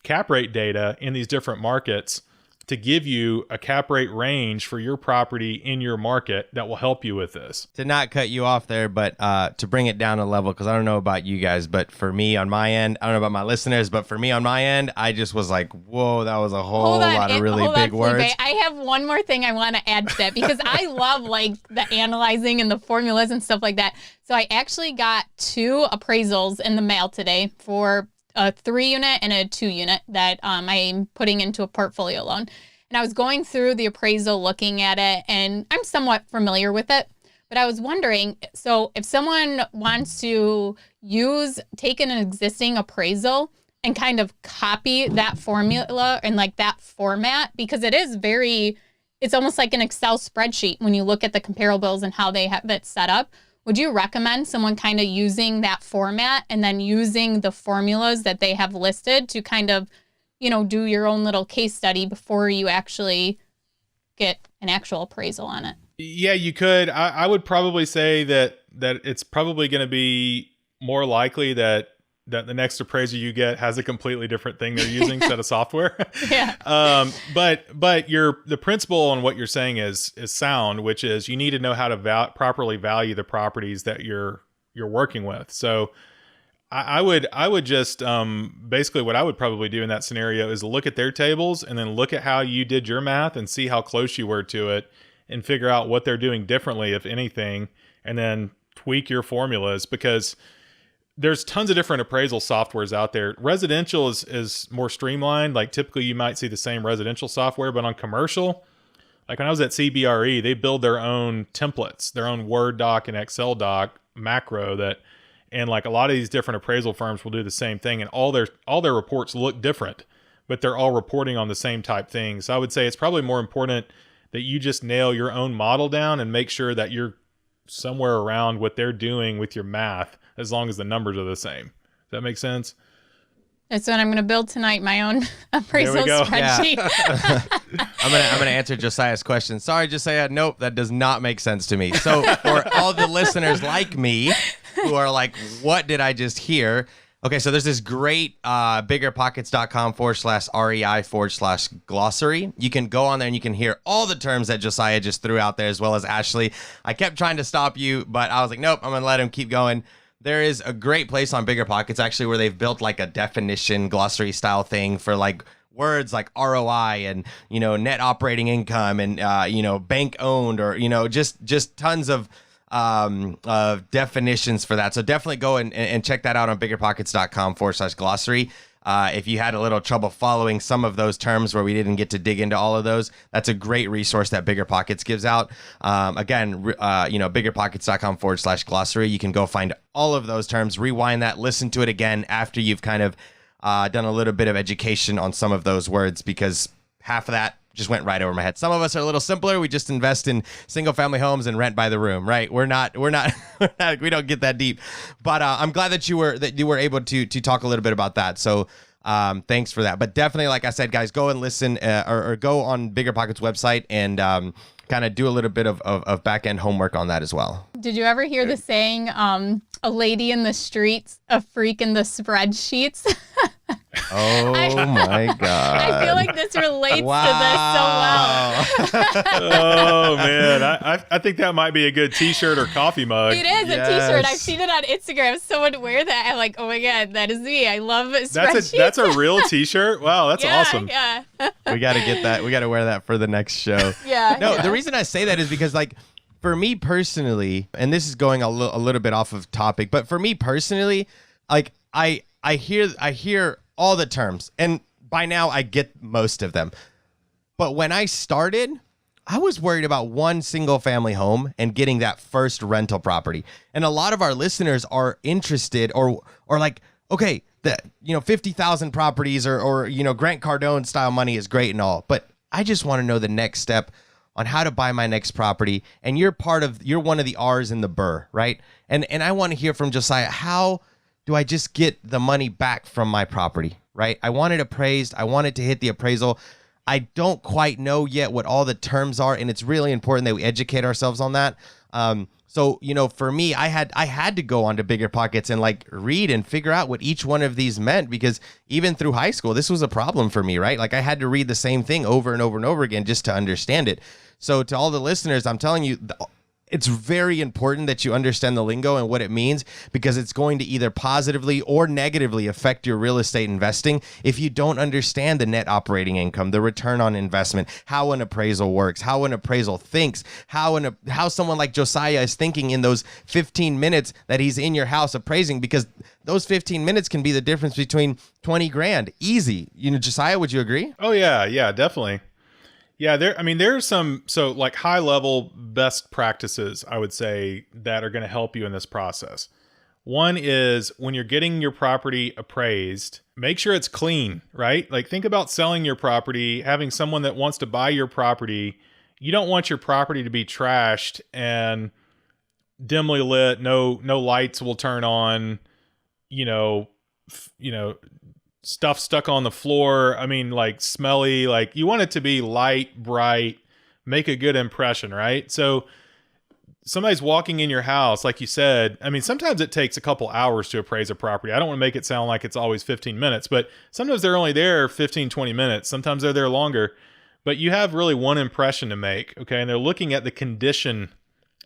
cap rate data in these different markets to give you a cap rate range for your property in your market that will help you with this. To not cut you off there, but to bring it down a level, because I don't know about you guys, but for me on my end, I don't know about my listeners, but for me on my end, I just was like, whoa, that was a whole lot of really big words. I have one more thing I want to add to that, because I love like the analyzing and the formulas and stuff like that. So I actually got 2 appraisals in the mail today for a 3-unit and a 2-unit that I'm putting into a portfolio loan. And I was going through the appraisal, looking at it, and I'm somewhat familiar with it. But I was wondering, so if someone wants to take an existing appraisal and kind of copy that formula and like that format, because it's almost like an Excel spreadsheet when you look at the comparables and how they have it set up. Would you recommend someone kind of using that format and then using the formulas that they have listed to kind of, do your own little case study before you actually get an actual appraisal on it? Yeah, you could. I would probably say that it's probably going to be more likely that the next appraiser you get has a completely different thing they're using set of software. Yeah. But the principle on what you're saying is sound, which is you need to know how to properly value the properties that you're working with. So I would just basically what I would probably do in that scenario is look at their tables and then look at how you did your math and see how close you were to it and figure out what they're doing differently, if anything, and then tweak your formulas, because there's tons of different appraisal softwares out there. Residential is more streamlined. Like typically you might see the same residential software, but on commercial, like when I was at CBRE, they build their own templates, their own Word doc and Excel doc macro and like a lot of these different appraisal firms will do the same thing, and all their reports look different, but they're all reporting on the same type thing. So I would say it's probably more important that you just nail your own model down and make sure that you're somewhere around what they're doing with your math, as long as the numbers are the same. Does that make sense? That's what I'm going to build tonight, my own appraisal spreadsheet. Yeah. I'm gonna answer Josiah's question. Sorry, Josiah. Nope, that does not make sense to me. So for all the listeners like me who are like, what did I just hear? Okay, so there's this great biggerpockets.com/REI/glossary. You can go on there and you can hear all the terms that Josiah just threw out there, as well as Ashley. I kept trying to stop you, but I was like, nope, I'm going to let him keep going. There is a great place on BiggerPockets actually where they've built like a definition glossary style thing for like words like ROI and, net operating income and, bank owned or, just tons of definitions for that. So definitely go and check that out on biggerpockets.com/glossary. If you had a little trouble following some of those terms where we didn't get to dig into all of those, that's a great resource that BiggerPockets gives out. Biggerpockets.com/glossary. You can go find all of those terms, rewind that, listen to it again after you've kind of done a little bit of education on some of those words, because half of that just went right over my head. Some of us are a little simpler. We just invest in single family homes and rent by the room, right? We don't get that deep, but I'm glad that you were able to talk a little bit about that. So thanks for that. But definitely, like I said, guys, go and listen or go on BiggerPockets website and kind of do a little bit of back end homework on that as well. Did you ever hear the saying, a lady in the streets, a freak in the spreadsheets? Oh my God. I feel like this relates to this so well. Oh man. I think that might be a good t-shirt or coffee mug. It is a t-shirt. I've seen it on Instagram. Someone wear that. I'm like, oh my God, that is me. I love spreadsheets. That's a real t-shirt? Wow, that's awesome. Yeah. We got to get that. We got to wear that for the next show. Yeah. No, the reason I say that is because like, for me personally, and this is going a little bit off of topic, but for me personally, like I hear all the terms, and by now I get most of them. But when I started, I was worried about one single family home and getting that first rental property. And a lot of our listeners are interested or like, okay, the 50,000 properties or Grant Cardone style money is great and all, but I just want to know the next step on how to buy my next property. And you're one of the R's in the BRRRR, right? And I want to hear from Josiah, how do I just get the money back from my property, right? I want it appraised. I want it to hit the appraisal. I don't quite know yet what all the terms are, and it's really important that we educate ourselves on that. So, for me, I had to go onto BiggerPockets and like read and figure out what each one of these meant, because even through high school, this was a problem for me, right? Like I had to read the same thing over and over and over again just to understand it. So to all the listeners, I'm telling you, it's very important that you understand the lingo and what it means, because it's going to either positively or negatively affect your real estate investing if you don't understand the net operating income, the return on investment, how an appraisal works, how an appraisal thinks, how someone like Josiah is thinking in those 15 minutes that he's in your house appraising, because those 15 minutes can be the difference between 20 grand. Easy. Josiah, would you agree? Oh yeah, definitely. Yeah, there's some like high level best practices, I would say, that are going to help you in this process. One is when you're getting your property appraised, make sure it's clean, right? Like think about selling your property, having someone that wants to buy your property. You don't want your property to be trashed and dimly lit, no lights will turn on, stuff stuck on the floor. Like smelly, like you want it to be light, bright, make a good impression, right? So somebody's walking in your house, like you said, sometimes it takes a couple hours to appraise a property. I don't want to make it sound like it's always 15 minutes, but sometimes they're only there 15, 20 minutes. Sometimes they're there longer, but you have really one impression to make. Okay. And they're looking at the condition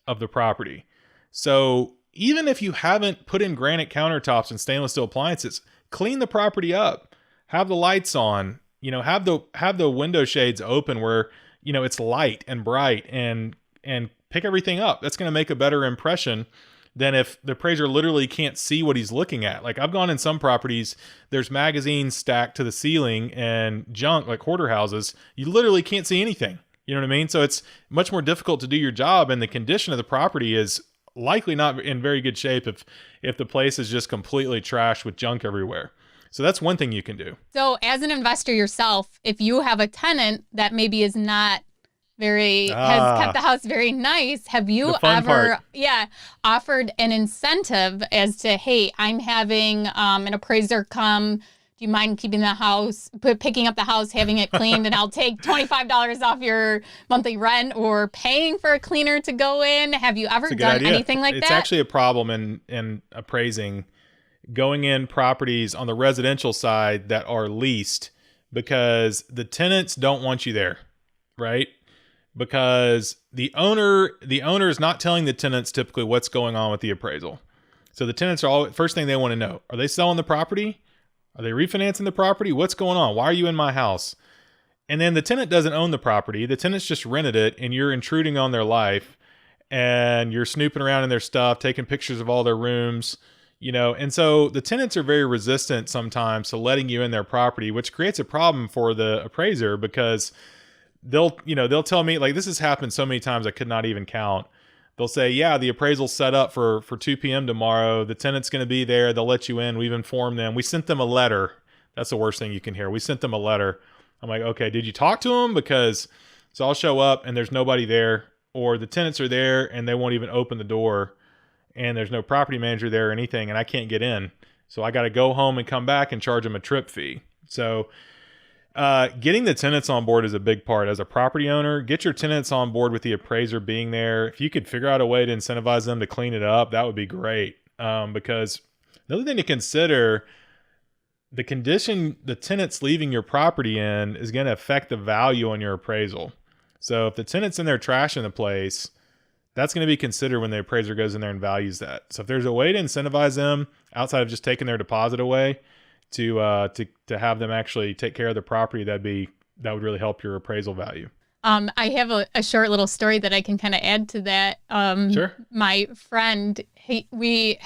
of the property. So even if you haven't put in granite countertops and stainless steel appliances, clean the property up, have the lights on, have the window shades open where, it's light and bright, and pick everything up. That's going to make a better impression than if the appraiser literally can't see what he's looking at. Like I've gone in some properties, there's magazines stacked to the ceiling and junk like hoarder houses. You literally can't see anything. You know what I mean? So it's much more difficult to do your job, and the condition of the property is likely not in very good shape if the place is just completely trashed with junk everywhere. So that's one thing you can do. So as an investor yourself, if you have a tenant that maybe is not has kept the house very nice, have you ever offered an incentive as to, hey, I'm having an appraiser come, do you mind keeping the house, picking up the house, having it cleaned, and I'll take $25 off your monthly rent, or paying for a cleaner to go in? Have you ever done anything like that? It's actually a problem in appraising going in properties on the residential side that are leased because the tenants don't want you there, right? Because the owner is not telling the tenants typically what's going on with the appraisal. So the tenants are all first thing they want to know: are they selling the property? Are they refinancing the property? What's going on? Why are you in my house? And then the tenant doesn't own the property. The tenant's just rented it, and you're intruding on their life, and you're snooping around in their stuff, taking pictures of all their rooms, and so the tenants are very resistant sometimes to letting you in their property, which creates a problem for the appraiser because they'll tell me, like, this has happened so many times I could not even count. They'll say, yeah, the appraisal's set up for 2 p.m. tomorrow. The tenant's going to be there. They'll let you in. We've informed them. We sent them a letter. That's the worst thing you can hear. We sent them a letter. I'm like, okay, did you talk to them? Because so I'll show up and there's nobody there, or the tenants are there and they won't even open the door, and there's no property manager there or anything, and I can't get in. So I got to go home and come back and charge them a trip fee. So getting the tenants on board is a big part. As a property owner, get your tenants on board with the appraiser being there. If you could figure out a way to incentivize them to clean it up, that would be great. Because the other thing to consider, the condition the tenant's leaving your property in is going to affect the value on your appraisal. So if the tenant's in there trashing the place, that's going to be considered when the appraiser goes in there and values that. So if there's a way to incentivize them outside of just taking their deposit away to have them actually take care of the property, that would really help your appraisal value. I have a short little story that I can kind of add to that. Sure. My friend, we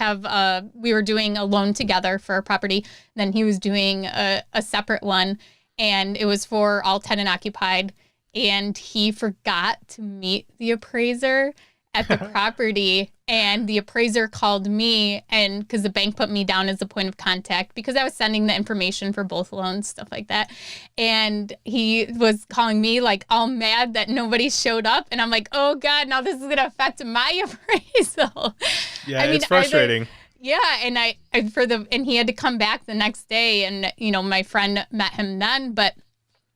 were doing a loan together for a property. Then he was doing a separate one, and it was for all tenant occupied. And he forgot to meet the appraiser at the property, and the appraiser called me, and because the bank put me down as a point of contact because I was sending the information for both loans, stuff like that. And he was calling me like all mad that nobody showed up, and I'm like, oh God, now this is gonna affect my appraisal. Yeah, it's frustrating. And and he had to come back the next day, and my friend met him then, but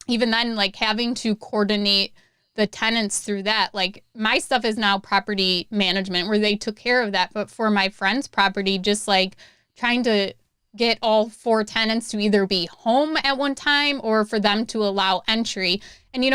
even then, like, having to coordinate the tenants through that, like, my stuff is now property management where they took care of that. But for my friend's property, just like trying to get all 4 tenants to either be home at one time or for them to allow entry. And, he's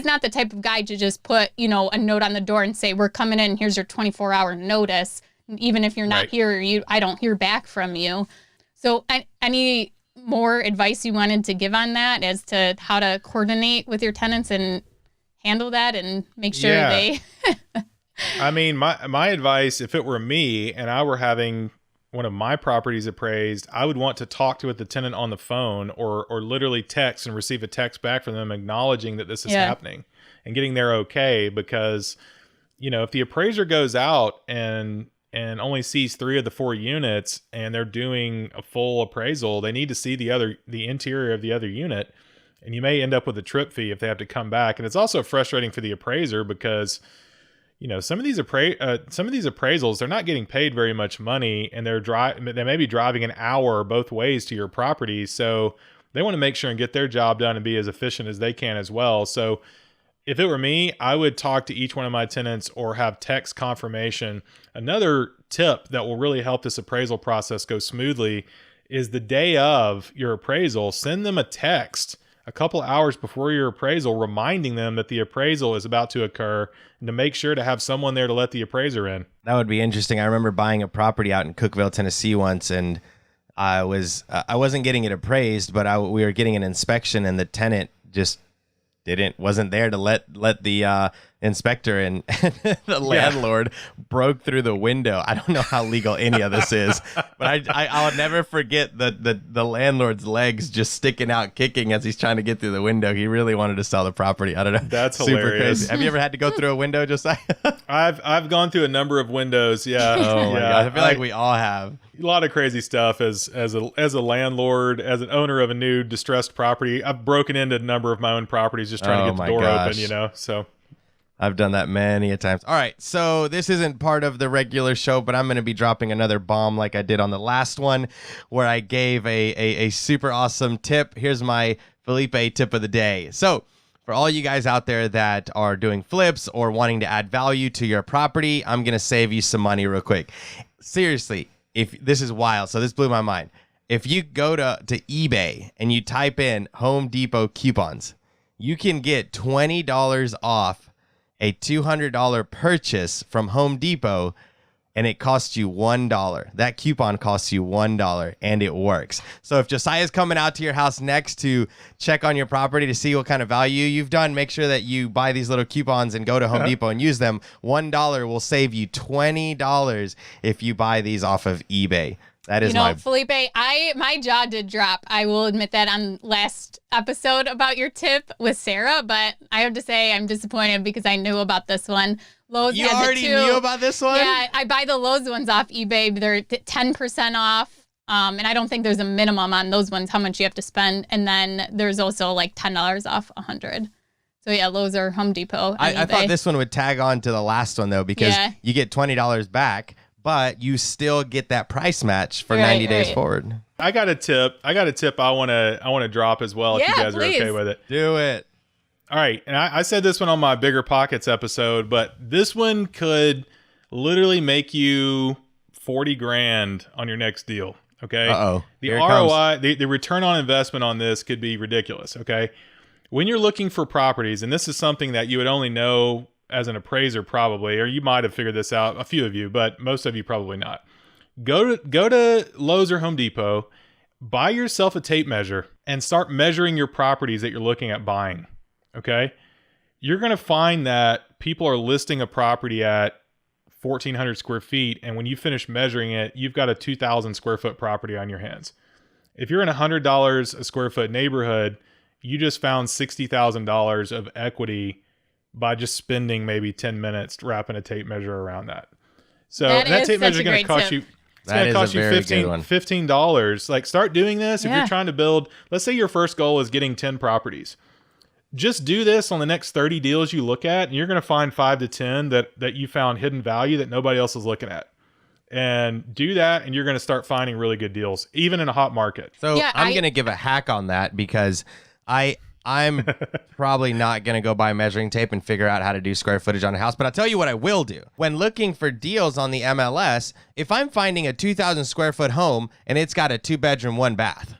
not the type of guy to just put, a note on the door and say, we're coming in, here's your 24-hour notice. Even if you're not here, I don't hear back from you. So any more advice you wanted to give on that as to how to coordinate with your tenants and handle that and make sure they... I mean, my advice, if it were me and I were having one of my properties appraised, I would want to talk to the tenant on the phone or literally text and receive a text back from them acknowledging that this is happening and getting their okay. Because, if the appraiser goes out and only sees 3 of the 4 units and they're doing a full appraisal, they need to see the interior of the other unit, and you may end up with a trip fee if they have to come back. And it's also frustrating for the appraiser because some of these appraisals, they're not getting paid very much money, and they may be driving an hour both ways to your property, so they want to make sure and get their job done and be as efficient as they can as well. So if it were me, I would talk to each one of my tenants or have text confirmation. Another tip that will really help this appraisal process go smoothly is the day of your appraisal, send them a text a couple hours before your appraisal, reminding them that the appraisal is about to occur and to make sure to have someone there to let the appraiser in. That would be interesting. I remember buying a property out in Cookeville, Tennessee once, and I wasn't getting it appraised, but we were getting an inspection, and the tenant just wasn't there to let the inspector in. The landlord broke through the window. I don't know how legal any of this is, but I'll never forget the landlord's legs just sticking out, kicking as he's trying to get through the window. He really wanted to sell the property. I don't know. That's super hilarious. Crazy. Have you ever had to go through a window, Josiah? I've gone through a number of windows. Yeah. Oh my God. I feel like we all have. A lot of crazy stuff as a landlord, as an owner of a new distressed property. I've broken into a number of my own properties just trying to get the door open, so. I've done that many a times. All right, so this isn't part of the regular show, but I'm going to be dropping another bomb like I did on the last one, where I gave a super awesome tip. Here's my Felipe tip of the day. So for all you guys out there that are doing flips or wanting to add value to your property, I'm going to save you some money real quick. Seriously, if this is wild, so this blew my mind. If you go to eBay and you type in Home Depot coupons, you can get $20 off a $200 purchase from Home Depot, and it costs you $1. That coupon costs you $1, and it works. So if Josiah's coming out to your house next to check on your property to see what kind of value you've done, make sure that you buy these little coupons and go to Home Depot and use them. $1 will save you $20 if you buy these off of eBay. That is Felipe, my jaw did drop. I will admit that on last episode about your tip with Sarah, but I have to say I'm disappointed because I knew about this one. Lowe's You has already it too. knew about this one? Yeah, I buy the Lowe's ones off eBay. They're 10% off. And I don't think there's a minimum on those ones, how much you have to spend. And then there's also like $10 off 100. So yeah, Lowe's or Home Depot. I thought this one would tag on to the last one though, because you get $20 back, but you still get that price match for 90 days forward. I got a tip I want to drop as well if you guys are okay with it. Do it. All right. And I said this one on my Bigger Pockets episode, but this one could literally make you 40 grand on your next deal. Okay. Uh-oh. The ROI, the return on investment on this could be ridiculous. Okay. When you're looking for properties, and this is something that you would only know as an appraiser probably, or you might have figured this out, a few of you, but most of you probably not. Go to Lowe's or Home Depot, buy yourself a tape measure, and start measuring your properties that you're looking at buying. Okay, you're going to find that people are listing a property at 1,400 square feet, and when you finish measuring it, you've got a 2,000 square foot property on your hands. If you're in a $100 a square foot neighborhood, you just found $60,000 of equity by just spending maybe 10 minutes wrapping a tape measure around that. So that tape measure is going to cost you. It's going to cost you $15. Like, start doing this. If you're trying to build, let's say your first goal is getting 10 properties. Just do this on the next 30 deals you look at, and you're going to find 5 to 10 that you found hidden value that nobody else is looking at. And do that, and you're going to start finding really good deals, even in a hot market. So I'm going to give a hack on that because I'm probably not going to go buy measuring tape and figure out how to do square footage on a house. But I'll tell you what I will do. When looking for deals on the MLS, if I'm finding a 2,000 square foot home and it's got a 2-bedroom, 1-bath,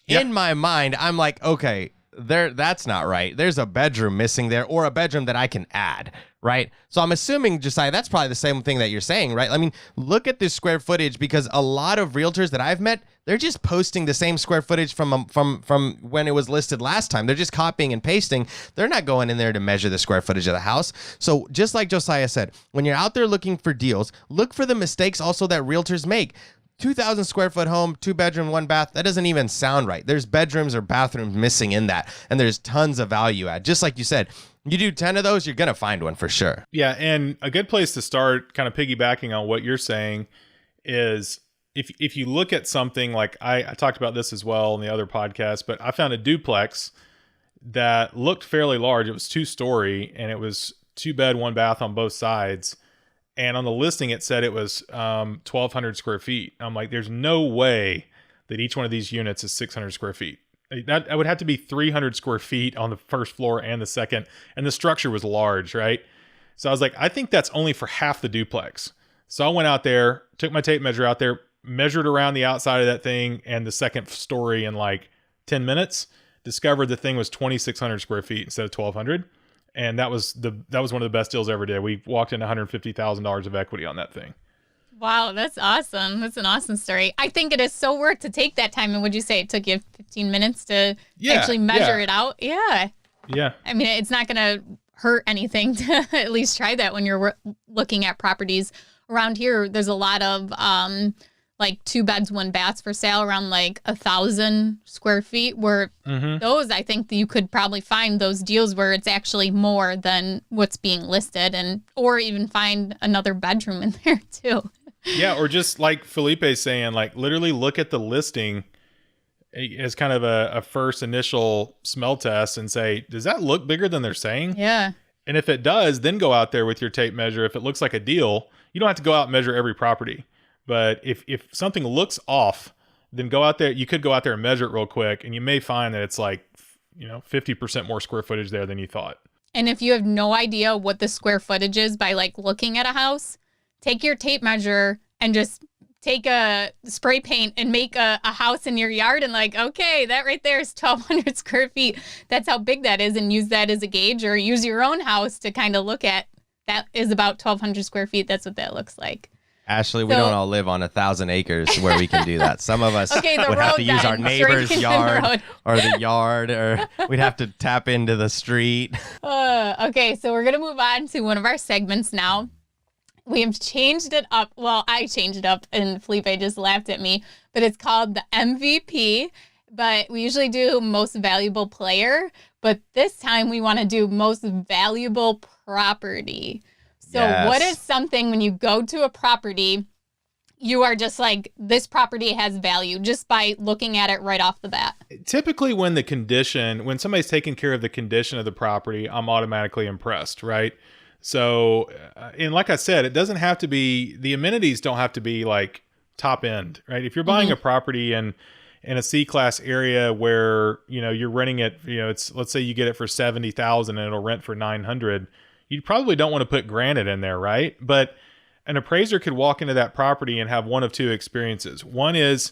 in my mind, I'm like, okay, that's not right. There's a bedroom missing there, or a bedroom that I can add, right? So I'm assuming, Josiah, that's probably the same thing that you're saying, right? I mean, look at this square footage, because a lot of realtors that I've met, they're just posting the same square footage from when it was listed last time. They're just copying and pasting. They're not going in there to measure the square footage of the house. So just like Josiah said, when you're out there looking for deals, look for the mistakes also that realtors make. 2,000 square foot home, 2-bedroom, 1-bath. That doesn't even sound right. There's bedrooms or bathrooms missing in that, and there's tons of value add. Just like you said, you do 10 of those, you're going to find one for sure. Yeah, and a good place to start, kind of piggybacking on what you're saying, is if you look at something like, I talked about this as well in the other podcast, but I found a duplex that looked fairly large. It was 2-story, and it was 2-bed, 1-bath on both sides. And on the listing, it said it was 1,200 square feet. I'm like, there's no way that each one of these units is 600 square feet. That would have to be 300 square feet on the first floor and the second. And the structure was large, right? So I was like, I think that's only for half the duplex. So I went out there, took my tape measure out there, measured around the outside of that thing and the second story in like 10 minutes, discovered the thing was 2,600 square feet instead of 1,200. And that was one of the best deals I ever did. We walked in $150,000 of equity on that thing. Wow, that's awesome. That's an awesome story. I think it is so worth to take that time. And would you say it took you 15 minutes to actually measure it out? Yeah. Yeah. I mean, it's not going to hurt anything to at least try that when you're looking at properties. Around here, there's a lot of like 2-beds, 1-baths for sale around like 1,000 square feet, where those, I think you could probably find those deals where it's actually more than what's being listed, and or even find another bedroom in there too. Yeah, or just like Felipe's saying, like literally look at the listing as kind of a first initial smell test and say, does that look bigger than they're saying? Yeah. And if it does, then go out there with your tape measure. If it looks like a deal, you don't have to go out and measure every property. But if something looks off, then go out there. You could go out there and measure it real quick, and you may find that it's like, 50% more square footage there than you thought. And if you have no idea what the square footage is by like looking at a house, take your tape measure and just take a spray paint and make a house in your yard and like, okay, that right there is 1,200 square feet. That's how big that is, and use that as a gauge, or use your own house to kind of look at. That is about 1,200 square feet. That's what that looks like. Ashley, we don't all live on 1,000 acres where we can do that. Some of us would have to use our neighbor's yard or the yard, or we'd have to tap into the street. Okay, so we're going to move on to one of our segments now. We have changed it up. Well, I changed it up, and Felipe just laughed at me, but it's called the MVP. But we usually do most valuable player, but this time we want to do most valuable property. So What is something when you go to a property, you are just like, this property has value just by looking at it right off the bat? Typically when somebody's taking care of the condition of the property, I'm automatically impressed, right? So, and like I said, it doesn't have to be, the amenities don't have to be like top end, right? If you're buying a property in a C-class area where, you're renting it, let's say you get it for $70,000 and it'll rent for $900, you probably don't want to put granite in there, right? But an appraiser could walk into that property and have one of two experiences. One is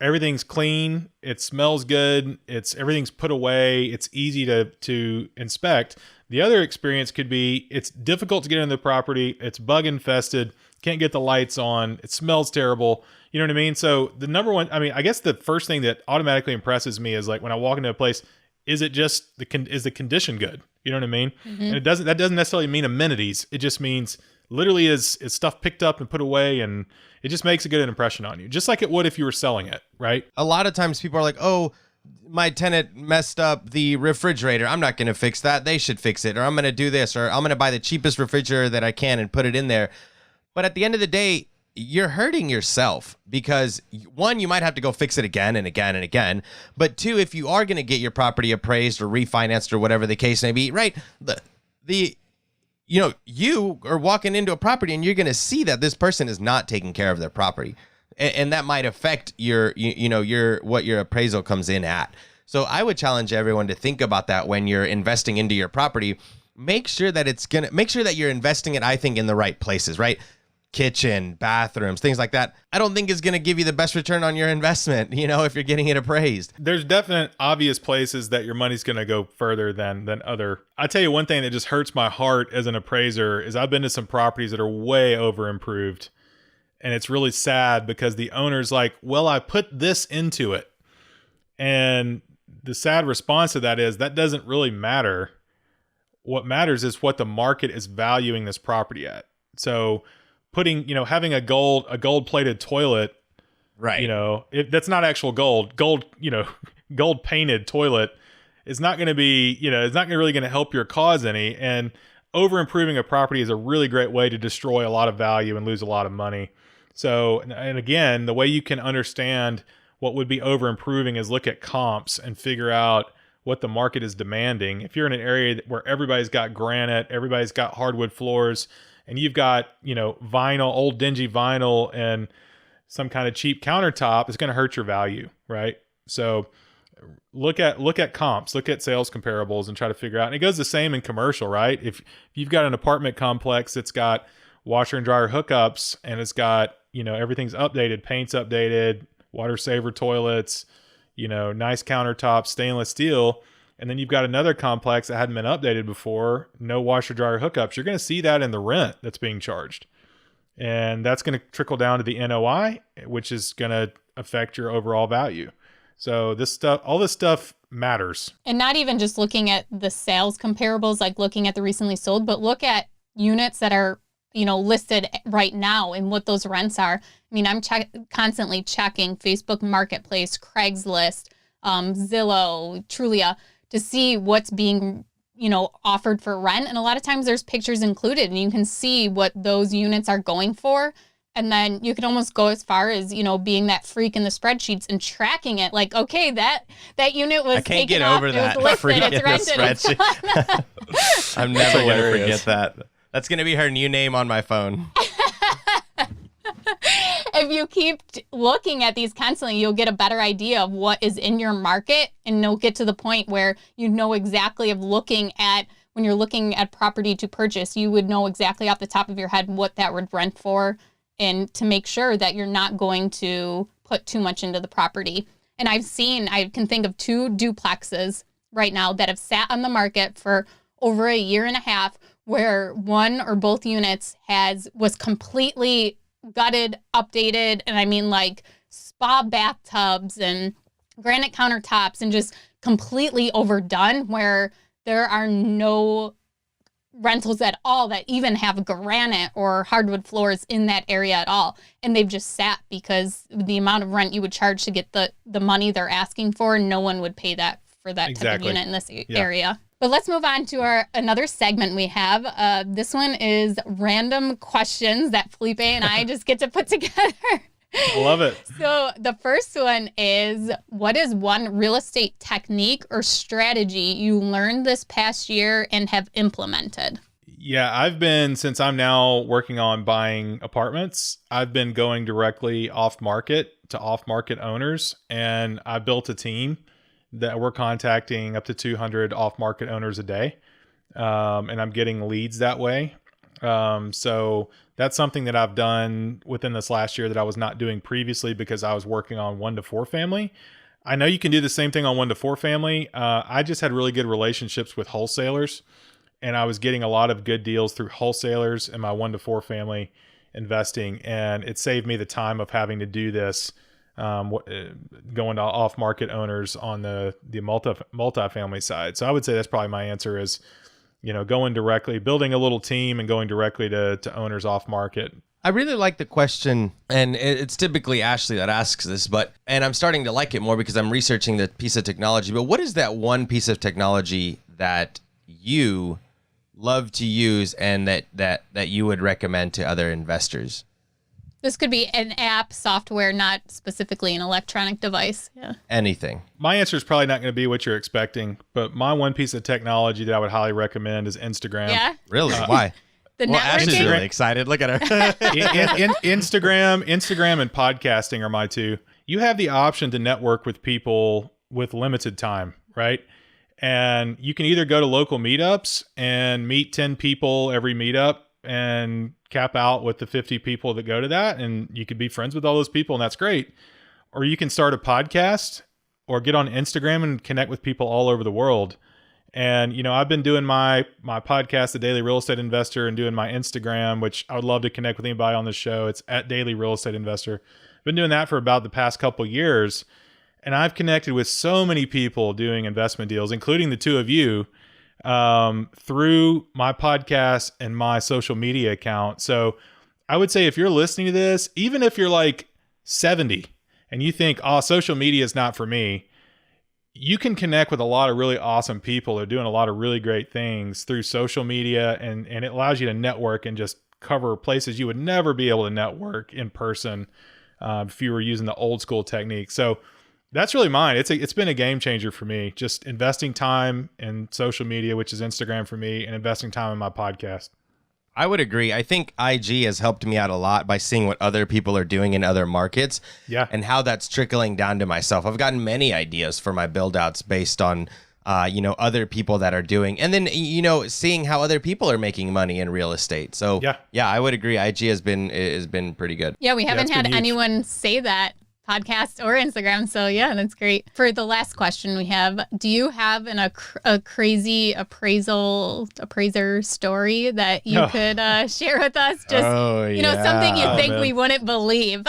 everything's clean, it smells good, everything's put away, it's easy to inspect. The other experience could be it's difficult to get into the property, it's bug infested, can't get the lights on, it smells terrible. You know what I mean? So the number one, I guess the first thing that automatically impresses me is like when I walk into a place, is the condition good? You know what I mean? And that doesn't necessarily mean amenities. It just means literally is stuff picked up and put away, and it just makes a good impression on you. Just like it would if you were selling it, right? A lot of times people are like, oh, my tenant messed up the refrigerator. I'm not going to fix that. They should fix it. Or I'm going to do this. Or I'm going to buy the cheapest refrigerator that I can and put it in there. But at the end of the day, you're hurting yourself because, one, you might have to go fix it again and again and again. But two, if you are going to get your property appraised or refinanced or whatever the case may be, right, you are walking into a property and you're going to see that this person is not taking care of their property. And that might affect what your appraisal comes in at. So I would challenge everyone to think about that when you're investing into your property. Make sure that you're investing it, I think, in the right places, right? Kitchen, bathrooms, things like that. I don't think is going to give you the best return on your investment, if you're getting it appraised. There's definite obvious places that your money's going to go further than other. I tell you one thing that just hurts my heart as an appraiser is I've been to some properties that are way over improved. And it's really sad because the owner's like, well, I put this into it. And the sad response to that is that doesn't really matter. What matters is what the market is valuing this property at. So having a gold plated toilet, right? That's not actual gold, gold painted toilet is not going to be, it's not really going to help your cause any. And over improving a property is a really great way to destroy a lot of value and lose a lot of money. So, and again, the way you can understand what would be over improving is look at comps and figure out what the market is demanding. If you're in an area where everybody's got granite, everybody's got hardwood floors, and you've got, vinyl, old dingy vinyl and some kind of cheap countertop, it's going to hurt your value, right? So look at comps, look at sales comparables and try to figure out. And it goes the same in commercial, right? If you've got an apartment complex that's got washer and dryer hookups and it's got, everything's updated, paint's updated, water saver toilets, nice countertops, stainless steel, and then you've got another complex that hadn't been updated before, no washer dryer hookups, you're going to see that in the rent that's being charged. And that's going to trickle down to the NOI, which is going to affect your overall value. So all this stuff matters. And not even just looking at the sales comparables, like looking at the recently sold, but look at units that are, listed right now and what those rents are. I mean, I'm constantly checking Facebook Marketplace, Craigslist, Zillow, Trulia to see what's being, offered for rent. And a lot of times there's pictures included and you can see what those units are going for. And then you can almost go as far as, being that freak in the spreadsheets and tracking it. Like, okay, that unit was taken off. It was listed. It's rented. I'm never going to forget that. That's going to be her new name on my phone. If you keep looking at these constantly, you'll get a better idea of what is in your market, and you'll get to the point where you know exactly when you're looking at property to purchase, you would know exactly off the top of your head what that would rent for and to make sure that you're not going to put too much into the property. And I can think of 2 duplexes right now that have sat on the market for over a year and a half, where one or both units was completely gutted, updated, and I mean like spa bathtubs and granite countertops and just completely overdone, where there are no rentals at all that even have granite or hardwood floors in that area at all. And they've just sat because the amount of rent you would charge to get the money they're asking for, no one would pay that for that type of unit in this area. But let's move on to another segment we have. This one is random questions that Felipe and I just get to put together. I love it. So the first one is, what is one real estate technique or strategy you learned this past year and have implemented? Yeah, since I'm now working on buying apartments, I've been going directly off market to off market owners, and I built a team that we're contacting up to 200 off market owners a day. And I'm getting leads that way. So that's something that I've done within this last year that I was not doing previously because I was working on 1 to 4 family. I know you can do the same thing on 1 to 4 family. I just had really good relationships with wholesalers, and I was getting a lot of good deals through wholesalers in my 1 to 4 family investing. And it saved me the time of having to do this, going to off market owners on the multifamily side. So I would say that's probably my answer is, going directly, building a little team and going directly to owners off market. I really like the question, and it's typically Ashley that asks this, and I'm starting to like it more because I'm researching the piece of technology. But what is that one piece of technology that you love to use and that you would recommend to other investors? This could be an app, software, not specifically an electronic device. Yeah. Anything. My answer is probably not going to be what you're expecting, but my one piece of technology that I would highly recommend is Instagram. Yeah. Really? Why? Networking. Ashley's really excited. Look at her. Instagram and podcasting are my 2. You have the option to network with people with limited time, right? And you can either go to local meetups and meet 10 people every meetup and cap out with the 50 people that go to that, and you could be friends with all those people, and that's great. Or you can start a podcast or get on Instagram and connect with people all over the world. And, I've been doing my podcast, The Daily Real Estate Investor, and doing my Instagram, which I would love to connect with anybody on the show. It's at Daily Real Estate Investor. I've been doing that for about the past couple years, and I've connected with so many people doing investment deals, including the 2 of you, through my podcast and my social media account. So I would say if you're listening to this, even if you're like 70 and you think, social media is not for me, you can connect with a lot of really awesome people that are doing a lot of really great things through social media, and it allows you to network and just cover places you would never be able to network in person if you were using the old school technique. So that's really mine. It's been a game changer for me, just investing time in social media, which is Instagram for me, and investing time in my podcast. I would agree. I think IG has helped me out a lot by seeing what other people are doing in other markets, and how that's trickling down to myself. I've gotten many ideas for my build outs based on other people that are doing, and then seeing how other people are making money in real estate. So yeah, I would agree. IG has been pretty good. Yeah, we haven't had anyone say that, podcast or Instagram. So yeah, that's great. For the last question we have, do you have a crazy appraiser story that you could share with us? Just something you think we wouldn't believe.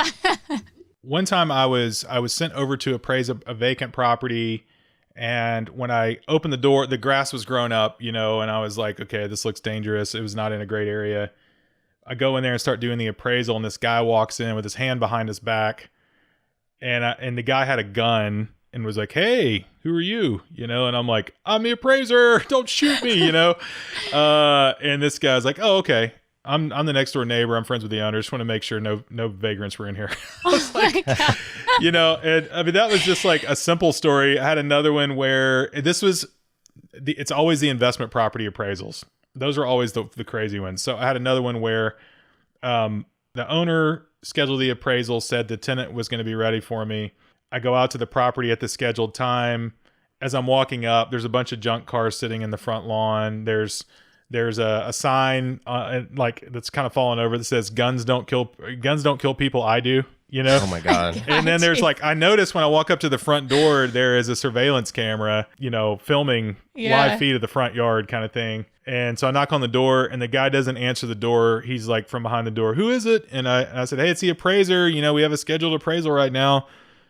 One time I was sent over to appraise a vacant property, and when I opened the door, the grass was grown up, and I was like, okay, this looks dangerous. It was not in a great area. I go in there and start doing the appraisal, and this guy walks in with his hand behind his back. And the guy had a gun and was like, "Hey, who are you?" And I'm like, "I'm the appraiser. Don't shoot me," And this guy's like, "Oh, okay. I'm the next door neighbor. I'm friends with the owner. Just want to make sure no vagrants were in here." I was like, and I mean, that was just like a simple story. I had another one where it's always the investment property appraisals. Those are always the crazy ones. So I had another one where the owner scheduled the appraisal, said the tenant was going to be ready for me. I go out to the property at the scheduled time. As I'm walking up, there's a bunch of junk cars sitting in the front lawn. There's There's a sign like that's kind of fallen over that says guns don't kill people, I do, you know? Oh my God. And then there's like, I noticed when I walk up to the front door, there is a surveillance camera, you know, filming live feed of the front yard kind of thing. And so I knock on the door and the guy doesn't answer the door. He's like from behind the door, who is it? And I said, hey, it's the appraiser. You know, we have a scheduled appraisal right now.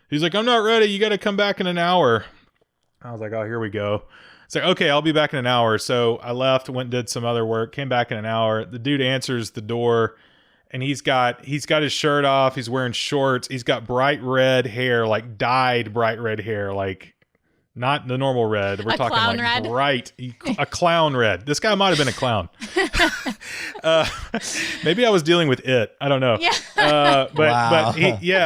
He's like, I'm not ready. You got to come back in an hour. I was like, oh, here we go. It's like, okay, I'll be back in an hour. So I left, went and did some other work, came back in an hour. The dude answers the door and he's got his shirt off. He's wearing shorts. He's got bright red hair, like dyed bright red hair, like not the normal red. We're talking like red. Bright, a clown red. This guy might have been a clown. Maybe I was dealing with it. I don't know. Yeah.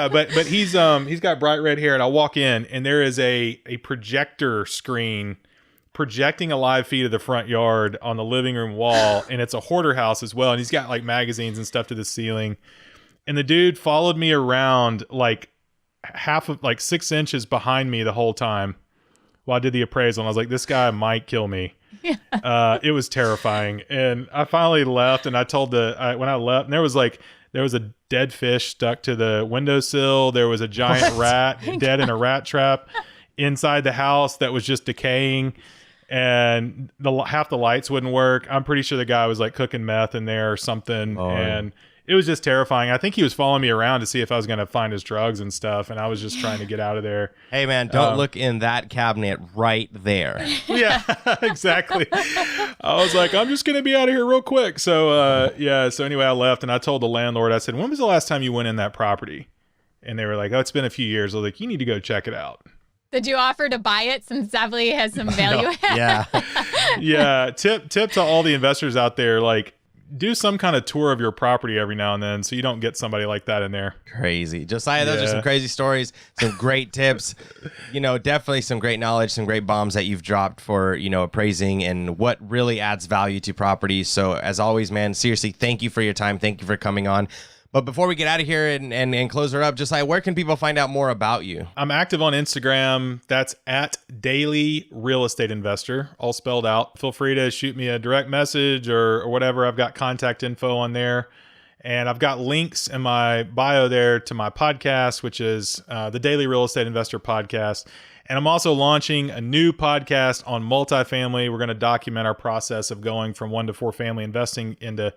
But he's got bright red hair, and I walk in, and there is a projector screen projecting a live feed of the front yard on the living room wall, and it's a hoarder house as well. And he's got like magazines and stuff to the ceiling. And the dude followed me around like 6 inches behind me the whole time while I did the appraisal. And I was like, this guy might kill me. Yeah. It was terrifying. And I finally left, and I told when I left, and there was a dead fish stuck to the windowsill. There was a giant rat dead in a rat trap inside the house that was just decaying. And half the lights wouldn't work. I'm pretty sure the guy was like cooking meth in there or something. Oh. And it was just terrifying. I think he was following me around to see if I was going to find his drugs and stuff. And I was just trying to get out of there. Hey man, don't look in that cabinet right there. Yeah, exactly. I was like, I'm just going to be out of here real quick. So so anyway, I left and I told the landlord, I said, when was the last time you went in that property? And they were like, oh, it's been a few years. I was like, you need to go check it out. Did you offer to buy it since definitely has some value? Yeah. Yeah. Tip to all the investors out there, like do some kind of tour of your property every now and then so you don't get somebody like that in there. Crazy. Josiah, those are some crazy stories, some great tips, you know, definitely some great knowledge, some great bombs that you've dropped for, you know, appraising and what really adds value to properties. So as always, man, seriously, thank you for your time. Thank you for coming on. But before we get out of here and close her up, Josiah, where can people find out more about you? I'm active on Instagram. That's at Daily Real Estate Investor, all spelled out. Feel free to shoot me a direct message or whatever. I've got contact info on there. And I've got links in my bio there to my podcast, which is the Daily Real Estate Investor Podcast. And I'm also launching a new podcast on multifamily. We're going to document our process of going from 1 to 4 family investing into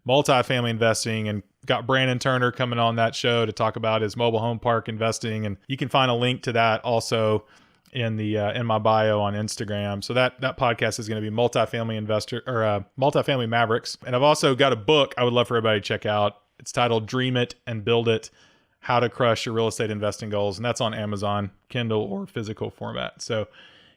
multifamily investing, and got Brandon Turner coming on that show to talk about his mobile home park investing. And you can find a link to that also in the in my bio on Instagram. So that podcast is going to be Multifamily Investor or Multifamily Mavericks. And I've also got a book I would love for everybody to check out. It's titled Dream It and Build It: How to Crush Your Real Estate Investing Goals. And that's on Amazon, Kindle, or physical format. So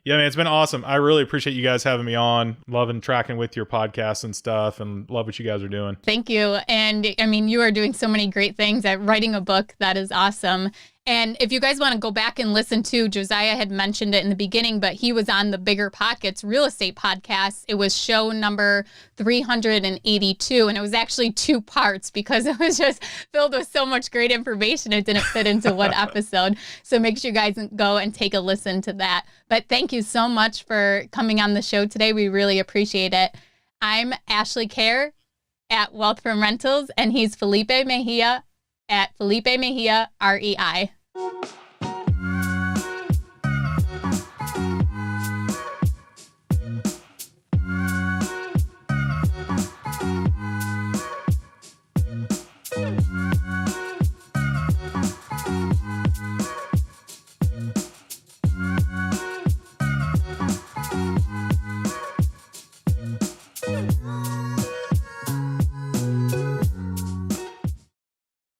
yeah, man, it's been awesome. I really appreciate you guys having me on. Loving tracking with your podcasts and stuff, and love what you guys are doing. Thank you. And I mean, you are doing so many great things at writing a book. That is awesome. And if you guys want to go back and listen to, Josiah had mentioned it in the beginning, but he was on the BiggerPockets Real Estate Podcast. It was show number 382, and it was actually 2 parts because it was just filled with so much great information. It didn't fit into one episode. So make sure you guys go and take a listen to that. But thank you so much for coming on the show today. We really appreciate it. I'm Ashley Kerr at Wealth from Rentals, and he's Felipe Mejia at Felipe Mejia, REI.